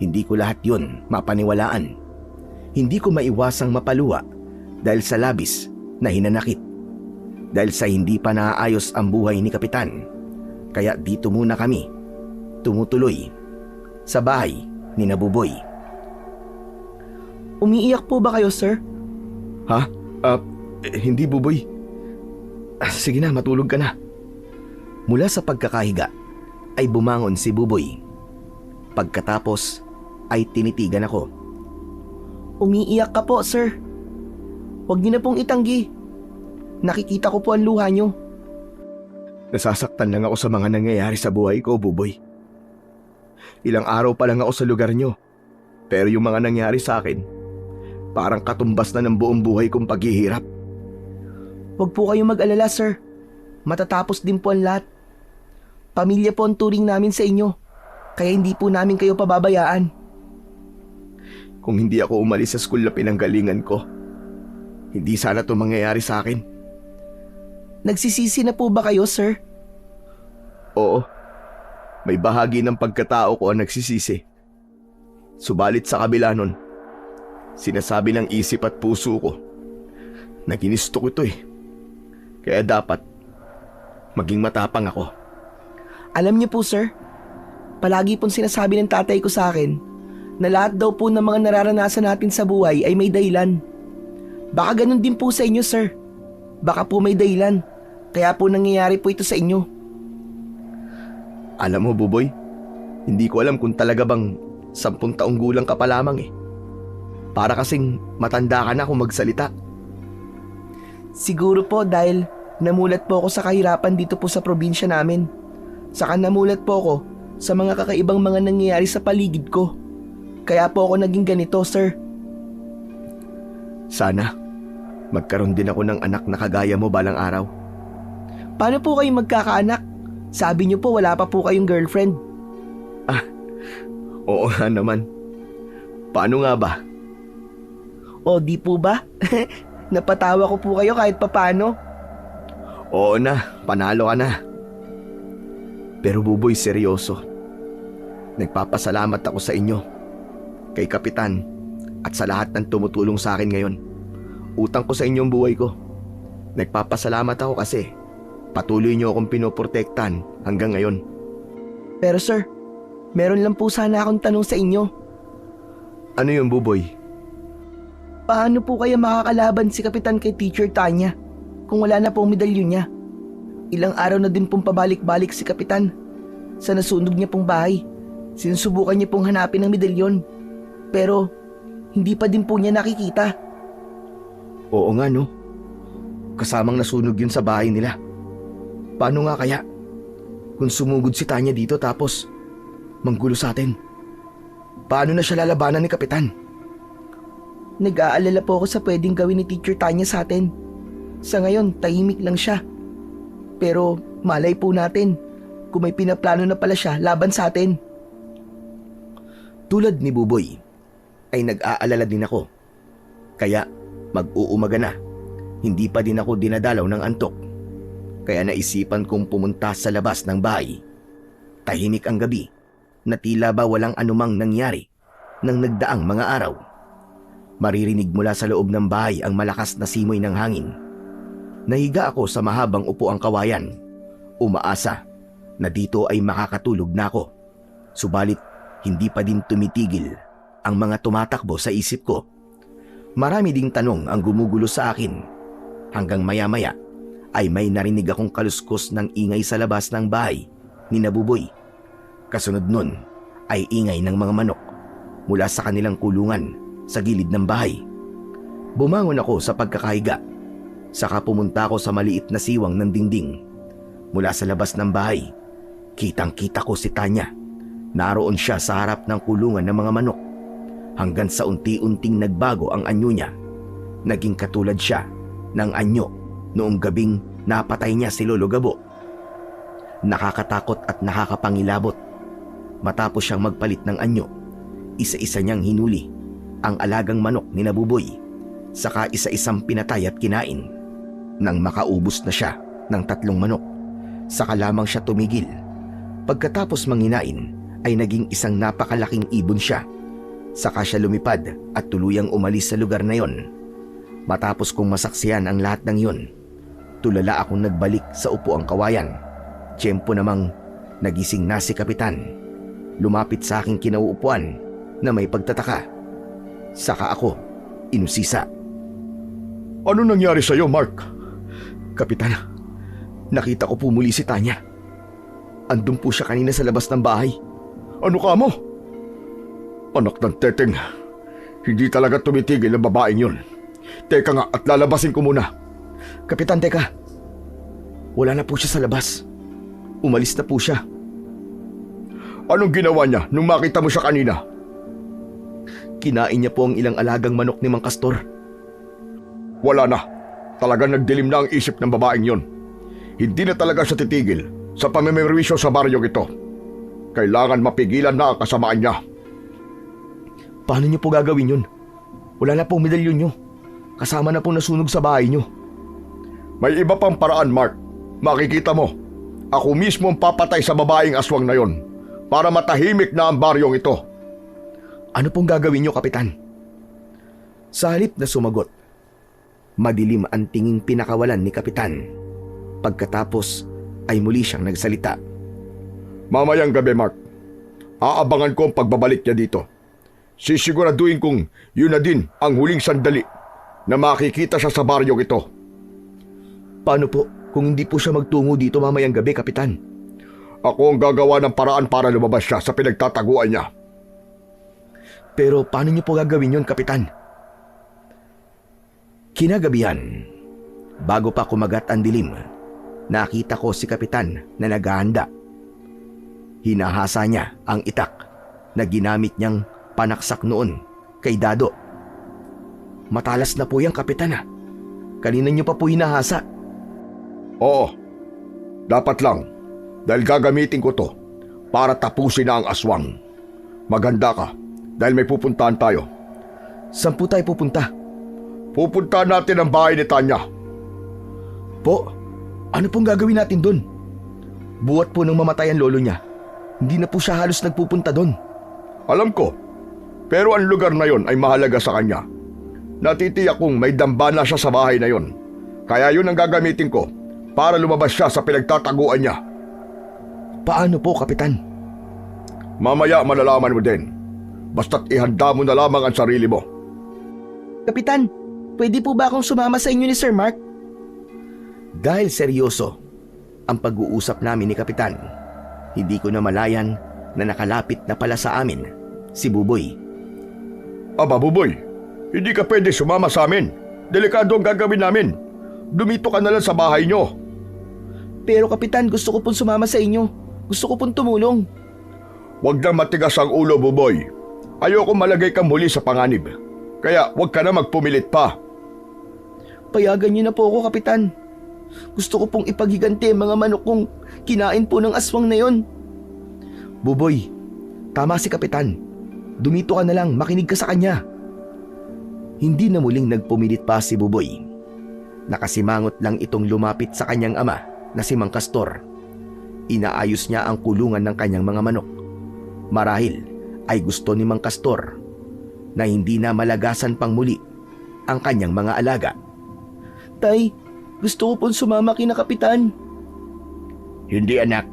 Speaker 1: Hindi ko lahat yun mapaniwalaan. Hindi ko maiwasang mapaluha dahil sa labis na hinanakit. Dahil sa hindi pa naaayos ang buhay ni Kapitan. Kaya dito muna kami tumutuloy sa bahay ni Nabuboy.
Speaker 2: Umiiyak po ba kayo, sir?
Speaker 1: Ha? Hindi, Buboy. Sige na, matulog ka na. Mula sa pagkakahiga ay bumangon si Buboy. Pagkatapos ay tinitigan ako.
Speaker 2: Umiiyak ka po, sir. Huwag niyo na pong itanggi. Nakikita ko po ang luha niyo.
Speaker 1: Nasasaktan lang ako sa mga nangyayari sa buhay ko, Buboy. Ilang araw pa lang ako sa lugar nyo. Pero yung mga nangyari sa akin, parang katumbas na ng buong buhay kong paghihirap.
Speaker 2: Huwag po kayong mag-alala, sir. Matatapos din po ang lahat. Pamilya po ang turing namin sa inyo. Kaya hindi po namin kayo pababayaan.
Speaker 1: Kung hindi ako umalis sa school na pinanggalingan ko, hindi sana ito mangyayari sa akin.
Speaker 2: Nagsisisi na po ba kayo, sir?
Speaker 1: Oo. May bahagi ng pagkatao ko ang nagsisisi. Subalit sa kabila nun, sinasabi ng isip at puso ko na ginusto ko ito eh. Kaya dapat maging matapang ako.
Speaker 2: Alam niyo po, sir, palagi pong sinasabi ng tatay ko sa akin na lahat daw po ng mga nararanasan natin sa buhay ay may dahilan. Baka ganun din po sa inyo, sir. Baka po may dahilan. Kaya po nangyayari po ito sa inyo.
Speaker 1: Alam mo, Buboy, hindi ko alam kung talaga bang 10 taong gulang ka pa lamang eh. Para kasing matanda ka na kung magsalita.
Speaker 2: Siguro po dahil namulat po ako sa kahirapan dito po sa probinsya namin. Saka namulat po ako sa mga kakaibang mga nangyayari sa paligid ko. Kaya po ako naging ganito, sir.
Speaker 1: Sana magkaroon din ako ng anak na kagaya mo balang araw.
Speaker 2: Paano po kayo magkakaanak? Sabi niyo po wala pa po kayong girlfriend.
Speaker 1: Oo nga naman. Paano nga ba?
Speaker 2: O di po ba? Napatawa ko po kayo kahit papano.
Speaker 1: Oo na, panalo ka na. Pero Buboy, seryoso. Nagpapasalamat ako sa inyo, kay Kapitan, at sa lahat ng tumutulong sa akin ngayon. Utang ko sa inyo ang buhay ko. Nagpapasalamat ako kasi patuloy niyo akong pinoprotektan hanggang ngayon.
Speaker 2: Pero sir, Meron lang po sana akong tanong sa inyo.
Speaker 1: Ano yun, Buboy?
Speaker 2: Paano po kaya makakalaban si Kapitan kay Teacher Tanya kung wala na pong medalyon niya? Ilang araw na din pong pabalik-balik si Kapitan sa nasunog niya pong bahay. Sinusubukan niya pong hanapin ang medalyon. Pero hindi pa din po niya nakikita.
Speaker 1: Oo nga, no? Kasamang nasunog yun sa bahay nila. Paano nga kaya kung sumugod si Tanya dito tapos manggulo sa atin? Paano na siya lalabanan ni Kapitan?
Speaker 2: Nag-aalala po ako sa pwedeng gawin ni Teacher Tanya sa atin. Sa ngayon, tahimik lang siya. Pero malay po natin kung may pinaplano na pala siya laban sa atin.
Speaker 1: Tulad ni Buboy, ay nag-aalala din ako. Kaya mag-uumaga na, hindi pa din ako dinadalaw ng antok. Kaya naisipan kong pumunta sa labas ng bahay. Tahimik ang gabi na tila ba walang anumang nangyari nang nagdaang mga araw. Maririnig mula sa loob ng bahay ang malakas na simoy ng hangin. Nahiga ako sa mahabang upuang kawayan, umaasa na dito ay makakatulog na ako. Subalit hindi pa din tumitigil ang mga tumatakbo sa isip ko. Marami ding tanong ang gumugulo sa akin. Hanggang maya-maya ay may narinig akong kaluskos ng ingay sa labas ng bahay ni Nabuboy. Kasunod nun ay ingay ng mga manok mula sa kanilang kulungan sa gilid ng bahay. Bumangon ako sa pagkakahiga. Saka pumunta ako sa maliit na siwang ng dingding. Mula sa labas ng bahay, kitang-kita ko si Tanya. Naroon siya sa harap ng kulungan ng mga manok. Hanggang sa unti-unting nagbago ang anyo niya. Naging katulad siya ng anyo noong gabing napatay niya si Lolo Gabo. Nakakatakot at nakakapangilabot. Matapos siyang magpalit ng anyo, isa-isa niyang hinuli ang alagang manok ni Nabuboy. Saka isa-isang pinatay at kinain. Nang makaubos na siya ng 3 manok, saka lamang siya tumigil. Pagkatapos manginain ay naging isang napakalaking ibon siya. Saka siya lumipad at tuluyang umalis sa lugar na yon. Matapos kong masaksiyan ang lahat ng yon, tulala akong nagbalik sa upuang kawayan. Tiyempo namang nagising na si Kapitan. Lumapit sa aking kinauupuan na may pagtataka. Saka ako inusisa.
Speaker 3: Ano nangyari sa'yo, Mark?
Speaker 1: Kapitan, nakita ko po muli si Tanya. Andun po siya kanina sa labas ng bahay.
Speaker 3: Ano ka mo? Anak ng teteng, hindi talaga tumitigil ang babaeng yun. Teka nga at lalabasin ko muna.
Speaker 1: Kapitan, teka. Wala na po siya sa labas. Umalis na po siya.
Speaker 3: Anong ginawa niya nung makita mo siya kanina?
Speaker 1: Kinain niya po ang ilang alagang manok ni Mang Castor.
Speaker 3: Wala na. Talagang nagdilim na ang isip ng babaeng yon. Hindi na talaga siya titigil sa pamimirwisyo sa baryong ito. Kailangan mapigilan na ang kasamaan niya.
Speaker 1: Paano niyo po gagawin yun? Wala na pong medalyon niyo. Kasama na pong nasunog sa bahay niyo.
Speaker 3: May iba pang paraan, Mark. Makikita mo. Ako mismo ang papatay sa babaeng aswang na yon para matahimik na ang baryong ito.
Speaker 1: Ano pong gagawin niyo, Kapitan? Sa halip na sumagot, madilim ang tinging pinakawalan ni Kapitan. Pagkatapos ay muli siyang nagsalita.
Speaker 3: Mamayang gabi, Mark. Aabangan ko ang pagbabalik niya dito. Sisiguraduhin kong yun na din ang huling sandali na makikita siya sa baryong ito.
Speaker 1: Paano po kung hindi po siya magtungo dito mamayang gabi, Kapitan?
Speaker 3: Ako ang gagawa ng paraan para lumabas siya sa pinagtataguan niya.
Speaker 1: Pero paano niyo po gagawin yun, Kapitan? Kinagabihan, bago pa kumagat ang dilim, nakita ko si Kapitan na naghahanda. Hinahasa niya ang itak na ginamit niyang panaksak noon kay Dado. Matalas na po yan, Kapitan. Kanina niyo pa po hinahasa.
Speaker 3: Oo, dapat lang dahil gagamitin ko to para tapusin na ang aswang. Maganda ka dahil may pupuntahan tayo.
Speaker 1: Saan po tayo pupunta?
Speaker 3: Pupuntahan natin ang bahay ni Tanya.
Speaker 1: Po, ano pong gagawin natin doon? Buhat po nang mamatay ang lolo niya. Hindi na po siya halos nagpupunta doon.
Speaker 3: Alam ko, pero ang lugar na yon ay mahalaga sa kanya. Natitiyak kong may dambana siya sa bahay na yon. Kaya yun ang gagamitin ko para lumabas siya sa pinagtataguan niya.
Speaker 1: Paano po, Kapitan?
Speaker 3: Mamaya malalaman mo din. Basta't ihanda mo na lamang ang sarili mo.
Speaker 2: Kapitan, pwede po ba akong sumama sa inyo ni Sir Mark?
Speaker 1: Dahil seryoso ang pag-uusap namin ni Kapitan, hindi ko na malayan na nakalapit na pala sa amin si Buboy.
Speaker 3: Aba, Buboy, hindi ka pwede sumama sa amin. Delikado ang gagawin namin. Dumito ka na lang sa bahay nyo.
Speaker 2: Pero Kapitan, gusto ko pong sumama sa inyo. Gusto ko pong tumulong.
Speaker 3: Huwag na matigas ang ulo, Buboy. Ayoko malagay kang muli sa panganib. Kaya huwag ka na magpumilit pa.
Speaker 2: Payagan niyo na po ako, Kapitan. Gusto ko pong ipaghiganti ang mga manok kong kinain po ng aswang na yon.
Speaker 1: Buboy, tama si Kapitan. Dumito ka na lang, makinig ka sa kanya. Hindi na muling nagpumilit pa si Buboy. Nakasimangot lang itong lumapit sa kanyang ama na si Mang Castor. Inaayos niya ang kulungan ng kanyang mga manok. Marahil ay gusto ni Mang Castor na hindi na malagasan pang muli ang kanyang mga alaga.
Speaker 2: Tay, gusto ko pong sumama kina Kapitan.
Speaker 1: Hindi anak,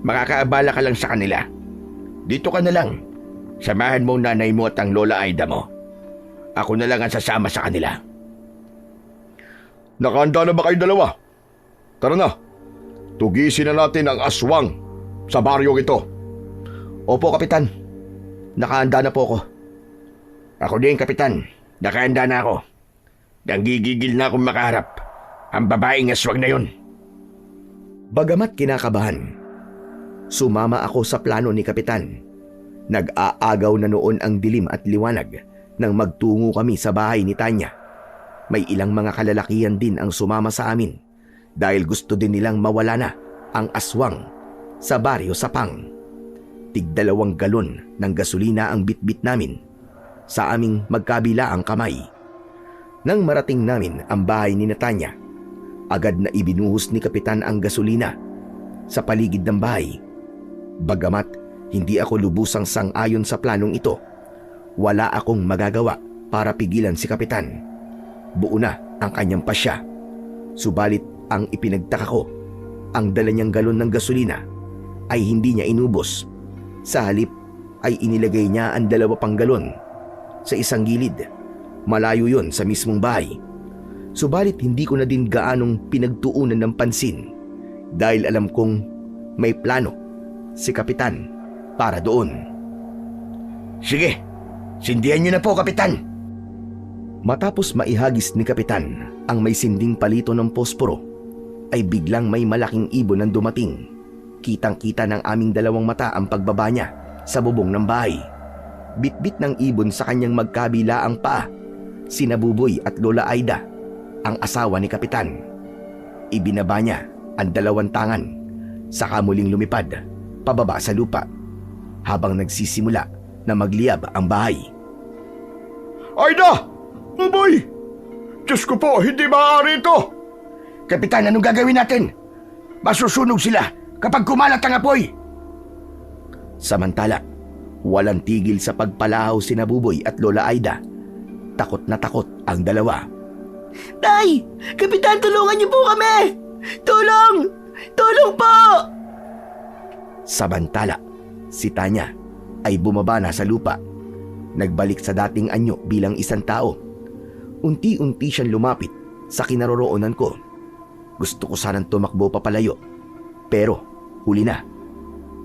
Speaker 1: makakaabala ka lang sa kanila. Dito ka na lang. Samahan mo ang nanay mo at ang lola Aida mo. Ako na lang ang sasama sa kanila.
Speaker 3: Nakahanda na ba kayo dalawa? Tara na. Tugisin na natin ang aswang sa baryong ito.
Speaker 1: Opo, Kapitan. Nakahanda na po ako. Ako din, Kapitan. Nakahanda na ako. Nanggigigil na akong makaharap ang babaeng aswang na yun. Bagamat kinakabahan, sumama ako sa plano ni Kapitan. Nag-aagaw na noon ang dilim at liwanag nang magtungo kami sa bahay ni Tanya. May ilang mga kalalakihan din ang sumama sa amin dahil gusto din nilang mawala na ang aswang sa baryo Sapang. Tig-2 galon ng gasolina ang bitbit namin sa aming magkabila ang kamay. Nang marating namin ang bahay ni Tanya, agad na ibinuhos ni Kapitan ang gasolina sa paligid ng bahay. Bagamat hindi ako lubusang sang-ayon sa planong ito, wala akong magagawa para pigilan si Kapitan. Buo na ang kanyang pasya. Subalit ang ipinagtaka ko, ang dala niyang galon ng gasolina ay hindi niya inubos. Sa halip ay inilagay niya ang 2 pang galon sa isang gilid. Malayo yon sa mismong bahay. Subalit hindi ko na din gaanong pinagtuunan ng pansin dahil alam kong may plano si Kapitan para doon. Sige, sindihan niyo na po, Kapitan. Matapos maihagis ni Kapitan ang may sinding palito ng posporo, ay biglang may malaking ibon ang dumating. Kitang-kita ng aming 2 mata ang pagbaba niya sa bubong ng bahay. Bitbit ng ibon sa kanyang magkabila ang paa, sina Buboy at Lola Aida, ang asawa ni Kapitan. Ibinaba niya ang 2 tangan, saka muling lumipad pababa sa lupa habang nagsisimula na magliyab ang bahay.
Speaker 3: Aida! Buboy! Diyos ko po, hindi maaari ito!
Speaker 1: Kapitan, anong gagawin natin? Masusunog sila kapag kumalat ang apoy. Samantala, walang tigil sa pagpalahaw sina Buboy at Lola Aida. Takot na takot ang 2.
Speaker 2: Tay! Kapitan, tulungan niyo po kami! Tulong! Tulong po!
Speaker 1: Samantala, si Tanya ay bumaba na sa lupa. Nagbalik sa dating anyo bilang isang tao. Unti-unti siyang lumapit sa kinaroroonan ko. Gusto ko sanang tumakbo papalayo, pero huli na.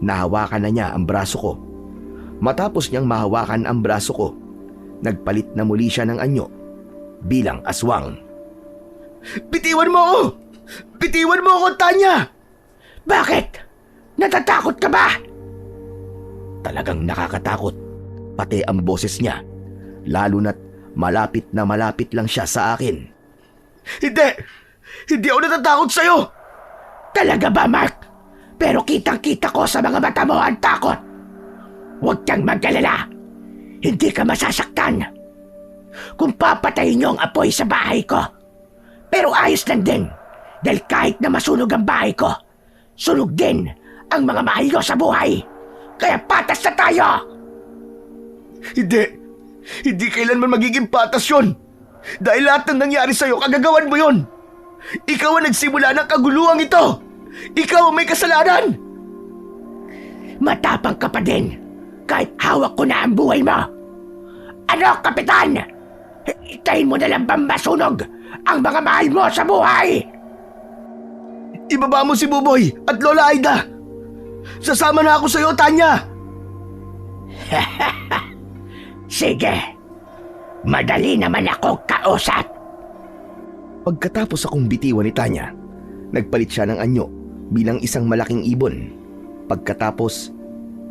Speaker 1: Nahawakan na niya ang braso ko. Matapos niyang mahawakan ang braso ko, nagpalit na muli siya ng anyo bilang aswang.
Speaker 2: Bitiwan mo ako! Bitiwan mo ako, Tanya!
Speaker 1: Bakit? Natatakot ka ba? Talagang nakakatakot, pati ang boses niya, lalo na't malapit na malapit lang siya sa akin.
Speaker 2: Hindi! Hindi ako natatakot sa'yo!
Speaker 1: Talaga ba, Mark? Pero kitang-kita ko sa mga mata mo ang takot. Huwag kang mag-alala. Hindi ka masasaktan. Kung papatayin niyo ang apoy sa bahay ko. Pero ayos lang din. Dahil kahit na masunog ang bahay ko, sunog din ang mga mahal ko sa buhay. Kaya patas na tayo!
Speaker 2: Hindi! Hindi kailanman magiging patas yun! Dahil lahat ng nangyari sa'yo, kagagawan mo yun! Ikaw ang nagsimula ng kaguluhang ito! Ikaw ang may kasalanan!
Speaker 1: Matapang ka pa din.
Speaker 2: kahit hawak ko na ang buhay mo. Ano, Kapitan? Itayin mo na lang bang masunog ang mga mahal mo sa buhay?
Speaker 1: Ibaba mo si Buboy at Lola Aida! Sasama na ako sa'yo, Tanya!
Speaker 2: Sige, madali naman ako kausap.
Speaker 1: Pagkatapos akong bitiwan ni Tanya, nagpalit siya ng anyo bilang isang malaking ibon. Pagkatapos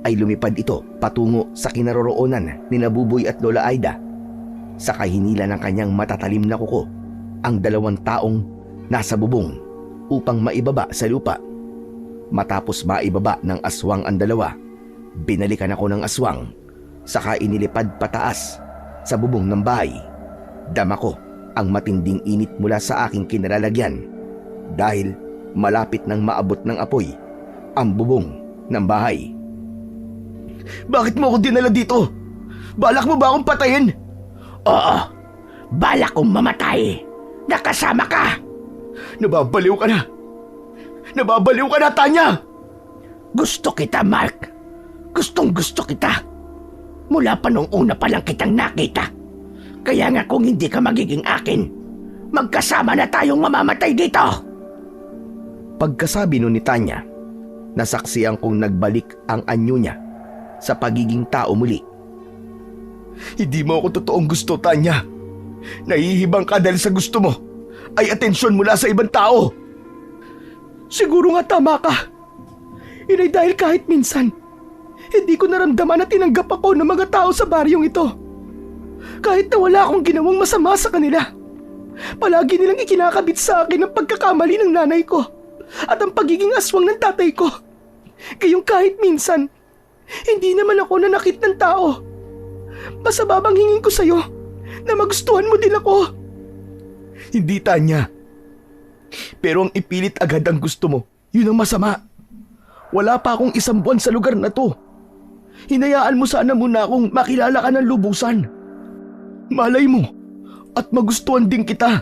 Speaker 1: ay lumipad ito patungo sa kinaroroonan ni Buboy at Lola Aida. Sa kahinila ng kanyang matatalim na kuko, ang 2 taong nasa bubong upang maibaba sa lupa. Matapos maibaba ng aswang ang 2, binalikan ako ng aswang, saka inilipad pataas sa bubong ng bahay. Dama ko ang matinding init mula sa aking kinalalagyan dahil malapit nang maabot ng apoy ang bubong ng bahay. Bakit mo ako dinala dito? Balak mo ba akong patayin?
Speaker 2: Oo, balak kong mamatay. Nakasama ka.
Speaker 1: Nababaliw ka na! Nababaliw ka na, Tanya!
Speaker 2: Gusto kita, Mark. Gustong gusto kita. Mula pa nung una pa lang kitang nakita. Kaya nga kung hindi ka magiging akin, magkasama na tayong mamamatay dito.
Speaker 1: Pagkasabi nun ni Tanya, nasaksiyan kong nagbalik ang anyo niya sa pagiging tao muli. Hindi mo ako totoong gusto, Tanya. Nahihibang ka dahil sa gusto mo ay atensyon mula sa ibang tao.
Speaker 2: Siguro nga tama ka. Inay dahil kahit minsan, hindi ko naramdaman na tinanggap ako ng mga tao sa baryong ito. Kahit na wala akong ginawang masama sa kanila. Palagi nilang ikinakabit sa akin ang pagkakamali ng nanay ko at ang pagiging aswang ng tatay ko. Kayong kahit minsan, hindi naman ako nanakit ng tao. Masama bang hingin ko sa'yo na magustuhan mo din ako?
Speaker 1: Hindi, Tanya. Pero ang ipilit agad ang gusto mo, yun ang masama. Wala pa akong 1 buwan sa lugar na to. Hinayaan mo sana muna akong makilala ka ng lubusan. Malay mo at magustuhan din kita.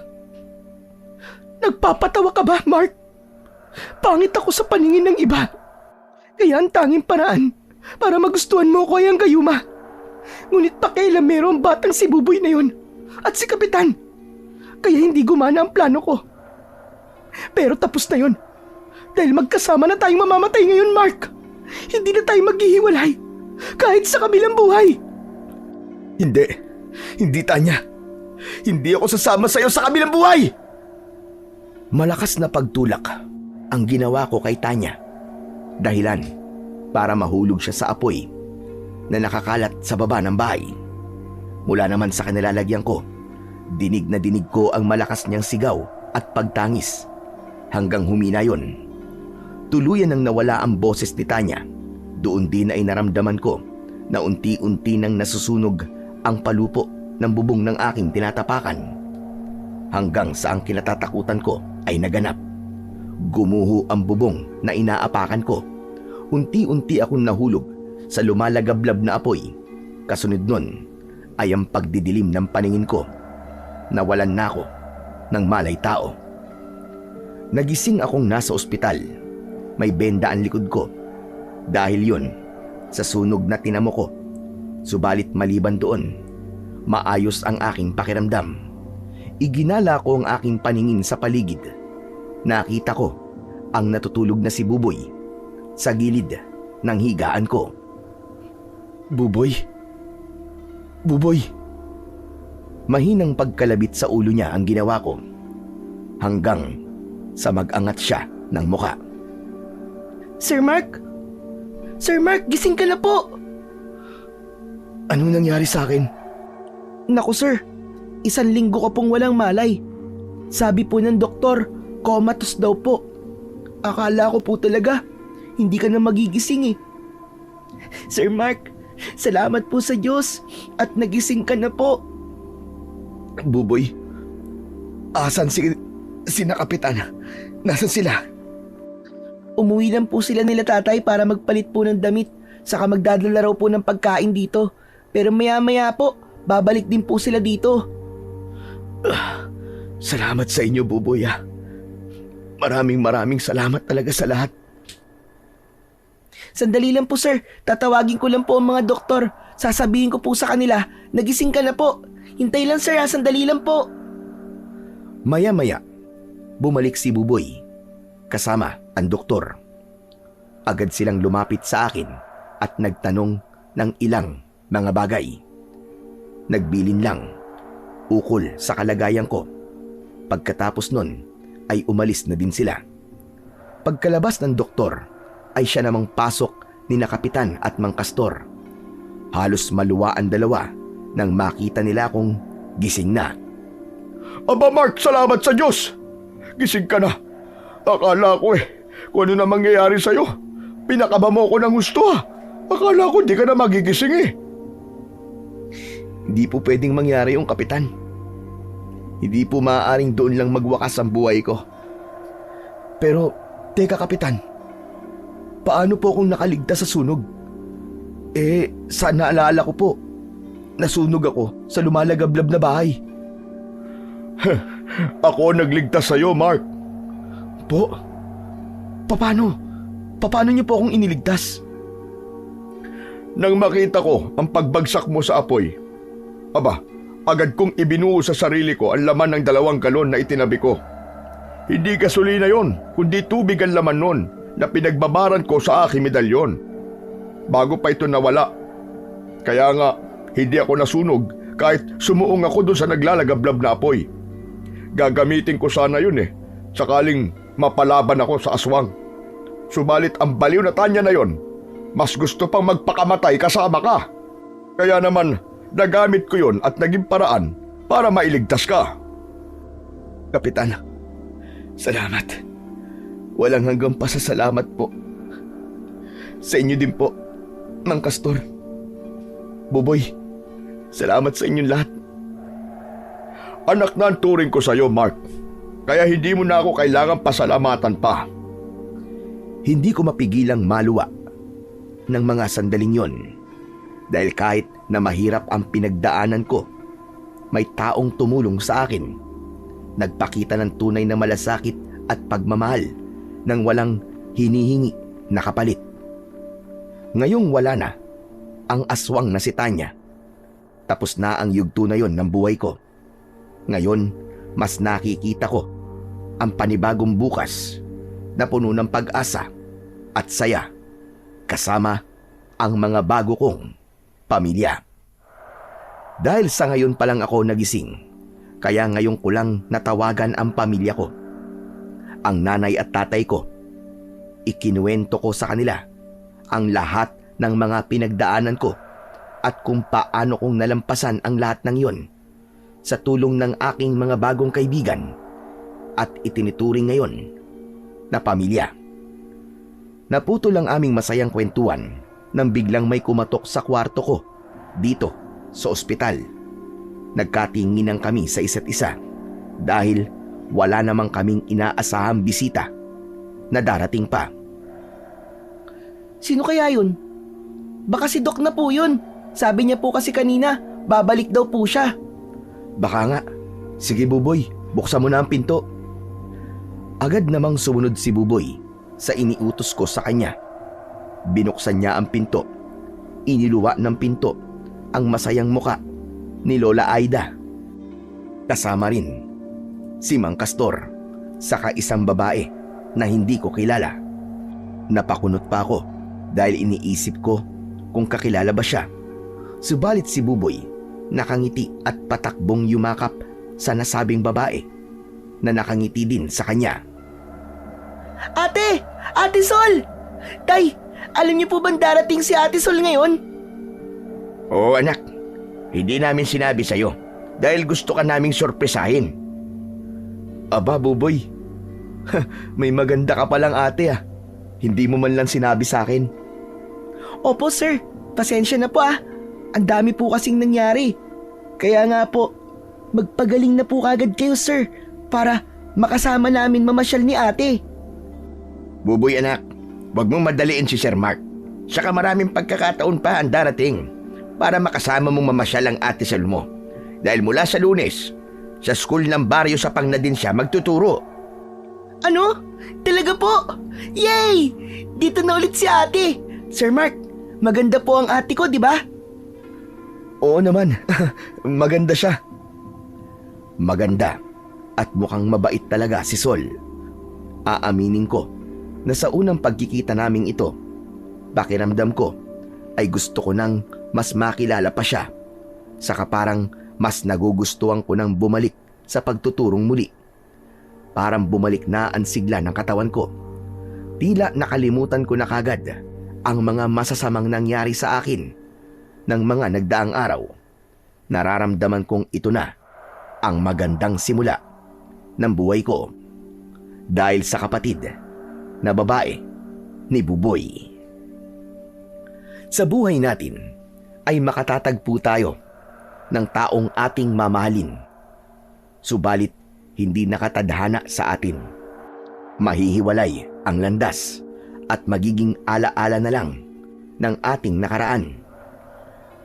Speaker 2: Nagpapatawa ka ba, Mark? Pangit ako sa paningin ng iba. Kaya ang tanging paraan para magustuhan mo ko ay ang gayuma. Ngunit pakialam merong batang si Buboy na yun at si Kapitan. Kaya hindi gumana ang plano ko. Pero tapos na yun. Dahil magkasama na tayong mamamatay ngayon, Mark. Hindi na tayo maghihiwalay. Kahit sa kabilang buhay.
Speaker 1: Hindi. Hindi, Tanya. Hindi ako sasama sa'yo sa kabilang buhay. Malakas na pagtulak ang ginawa ko kay Tanya. Dahilan para mahulog siya sa apoy na nakakalat sa baba ng bahay. Mula naman sa kanilalagyan ko, dinig na dinig ko ang malakas niyang sigaw at pagtangis hanggang humina yon. Tuluyan nang nawala ang boses ni Tanya. Doon din ay naramdaman ko na unti-unti nang nasusunog ang palupo ng bubong ng aking tinatapakan. Hanggang sa ang kinatatakutan ko ay naganap. Gumuho ang bubong na inaapakan ko. Unti-unti akong nahulog sa lumalagablab na apoy. Kasunod nun ay ang pagdidilim ng paningin ko. Nawalan na ako ng malay tao. Nagising akong nasa ospital. May benda ang likod ko. Dahil yun sa sunog na tinamo ko. Subalit maliban doon, maayos ang aking pakiramdam. Iginala ko ang aking paningin sa paligid. Nakita ko ang natutulog na si Buboy sa gilid ng higaan ko. Buboy? Buboy? Mahinang pagkalabit sa ulo niya ang ginawa ko. Hanggang sa mag-angat siya ng muka.
Speaker 2: Sir Mark? Sir Mark, gising ka na po!
Speaker 1: Anong nangyari sa akin?
Speaker 2: Naku sir, 1 linggo ka pong walang malay. Sabi po ng doktor, comatose daw po. Akala ko po talaga, hindi ka na magigising eh. Sir Mark, salamat po sa Diyos at nagising ka na po.
Speaker 1: Buboy, asan sina Kapitan? Nasaan sila?
Speaker 2: Umuwi lang po sila nila tatay para magpalit po ng damit, saka magdadala raw po ng pagkain dito. Pero maya-maya po, babalik din po sila dito.
Speaker 1: Salamat sa inyo, Buboy. Maraming salamat talaga sa lahat.
Speaker 2: Sandali lang po sir, tatawagin ko lang po ang mga doktor. Sasabihin ko po sa kanila, nagising ka na po. Hintay lang sir ha, sandali lang po.
Speaker 1: Maya-maya, bumalik si Buboy kasama ang doktor. Agad silang lumapit sa akin at nagtanong ng ilang mga bagay. Nagbilin lang, ukol sa kalagayan ko. Pagkatapos nun ay umalis na din sila. Pagkalabas ng doktor ay siya namang pasok ni na Kapitan at Mang Castor. Halos maluwa ang dalawa nang makita nila kong gising na.
Speaker 3: Aba Mark, salamat sa Diyos! Gising ka na. Akala ko kung ano na mangyayari sa'yo. Pinakaba mo ko ng gusto Akala ko di ka na magigising
Speaker 1: Hindi po pwedeng mangyari yung Kapitan. Hindi po maaaring doon lang magwakas ang buhay ko. Pero, teka Kapitan, paano po akong nakaligtas sa sunog? Sa naalala ko po, nasunog ako sa lumalagablab na bahay.
Speaker 3: Ako nagligtas sa'yo, Mark.
Speaker 1: Po? Paano? Paano niyo po akong iniligtas?
Speaker 3: Nang makita ko ang pagbagsak mo sa apoy, agad kong ibinuo sa sarili ko ang laman ng 2 galon na itinabi ko. Hindi gasolina yon, kundi tubig ang laman nun na pinagbabaran ko sa aking medalyon. Bago pa ito nawala. Kaya nga, hindi ako nasunog kahit sumuong ako doon sa naglalagablab na apoy. Gagamitin ko sana yun sakaling mapalaban ako sa aswang. Subalit ang baliw na Tanya na yon, mas gusto pang magpakamatay kasama ka. Kaya naman, nagamit ko yon at naging paraan para mailigtas ka.
Speaker 1: Kapitan, salamat. Walang hanggang pasasalamat po. Sa inyo din po, Mang Castor. Buboy, salamat sa inyong lahat.
Speaker 3: Anak na ang turing ko sa iyo, Mark. Kaya hindi mo na ako kailangang pasalamatan pa.
Speaker 1: Hindi ko mapigilang maluwa ng mga sandaling yon. Dahil kahit na mahirap ang pinagdaanan ko, may taong tumulong sa akin. Nagpakita ng tunay na malasakit at pagmamahal nang walang hinihingi na kapalit. Ngayong wala na ang aswang na si Tanya. Tapos na ang yugto na yon ng buhay ko. Ngayon, mas nakikita ko ang panibagong bukas na puno ng pag-asa at saya kasama ang mga bago kong pamilya. Dahil sa ngayon pa lang ako nagising, kaya ngayon ko lang natawagan ang pamilya ko. Ang nanay at tatay ko. Ikinuwento ko sa kanila ang lahat ng mga pinagdaanan ko at kung paano kong nalampasan ang lahat ng iyon sa tulong ng aking mga bagong kaibigan at itinituring ngayon na pamilya. Naputol ang aming masayang kwentuhan nang biglang may kumatok sa kwarto ko dito sa ospital. Nagkatinginan kami sa isa't isa dahil wala namang kaming inaasahang bisita na darating pa.
Speaker 2: Sino kaya yun? Baka si Doc na po yun. Sabi niya po kasi kanina, babalik daw po siya.
Speaker 1: Baka nga. Sige Buboy, buksan mo na ang pinto. Agad namang sumunod si Buboy sa iniutos ko sa kanya. Binuksan niya ang pinto. Iniluwa ng pinto ang masayang muka ni Lola Aida. Kasama rin si Mang Castor, saka isang babae na hindi ko kilala. Napakunot pa ako dahil iniisip ko kung kakilala ba siya. Subalit si Buboy nakangiti at patakbong yumakap sa nasabing babae na nakangiti din sa kanya.
Speaker 2: Ate! Ate Sol! Tay, alam niyo po bang darating si Ate Sol ngayon?
Speaker 1: Oo anak, hindi namin sinabi sa'yo dahil gusto ka naming sorpresahin. Aba Buboy, may maganda ka palang ate ah. Hindi mo man lang sinabi sa akin.
Speaker 2: Opo sir, pasensya na po ah. Ang dami po kasing nangyari. Kaya nga po, magpagaling na po kagad kayo sir para makasama namin mamasyal ni ate.
Speaker 1: Buboy anak, wag mong madaliin si Sir Mark. Saka maraming pagkakataon pa ang darating para makasama mong mamasyal ang ate Sol mo. Dahil mula sa Lunes, sa school ng baryo sa Pangnadin siya magtuturo.
Speaker 2: Ano? Talaga po? Yay! Dito na ulit si ate. Sir Mark, maganda po ang ate ko, di ba?
Speaker 1: Oo naman, maganda siya. Maganda at mukhang mabait talaga si Sol. Aaminin ko na sa unang pagkikita naming ito, pakiramdam ko ay gusto ko nang mas makilala pa siya. Saka parang mas nagugustuhan ko nang bumalik sa pagtuturong muli. Parang bumalik na ang sigla ng katawan ko. Tila nakalimutan ko na kagad ang mga masasamang nangyari sa akin ng mga nagdaang araw. Nararamdaman kong ito na ang magandang simula ng buhay ko dahil sa kapatid na babae ni Buboy. Sa buhay natin ay makatatagpo tayo ng taong ating mamahalin. Subalit hindi nakatadhana sa atin. Mahihiwalay ang landas at magiging alaala na lang ng ating nakaraan.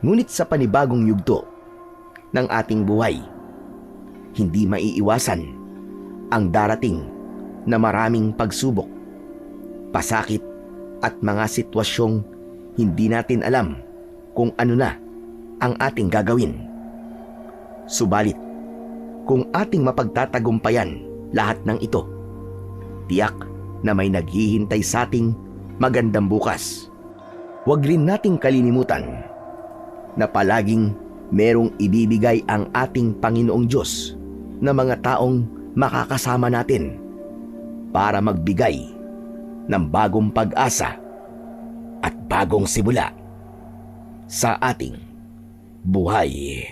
Speaker 1: Ngunit sa panibagong yugto ng ating buhay, hindi maiiwasan ang darating na maraming pagsubok, pasakit at mga sitwasyong hindi natin alam kung ano na ang ating gagawin. Subalit, kung ating mapagtatagumpayan lahat ng ito, tiyak na may naghihintay sa ating magandang bukas. Huwag rin nating kalilimutan na palaging merong ibibigay ang ating Panginoong Diyos na mga taong makakasama natin para magbigay ng bagong pag-asa at bagong simula sa ating buhay.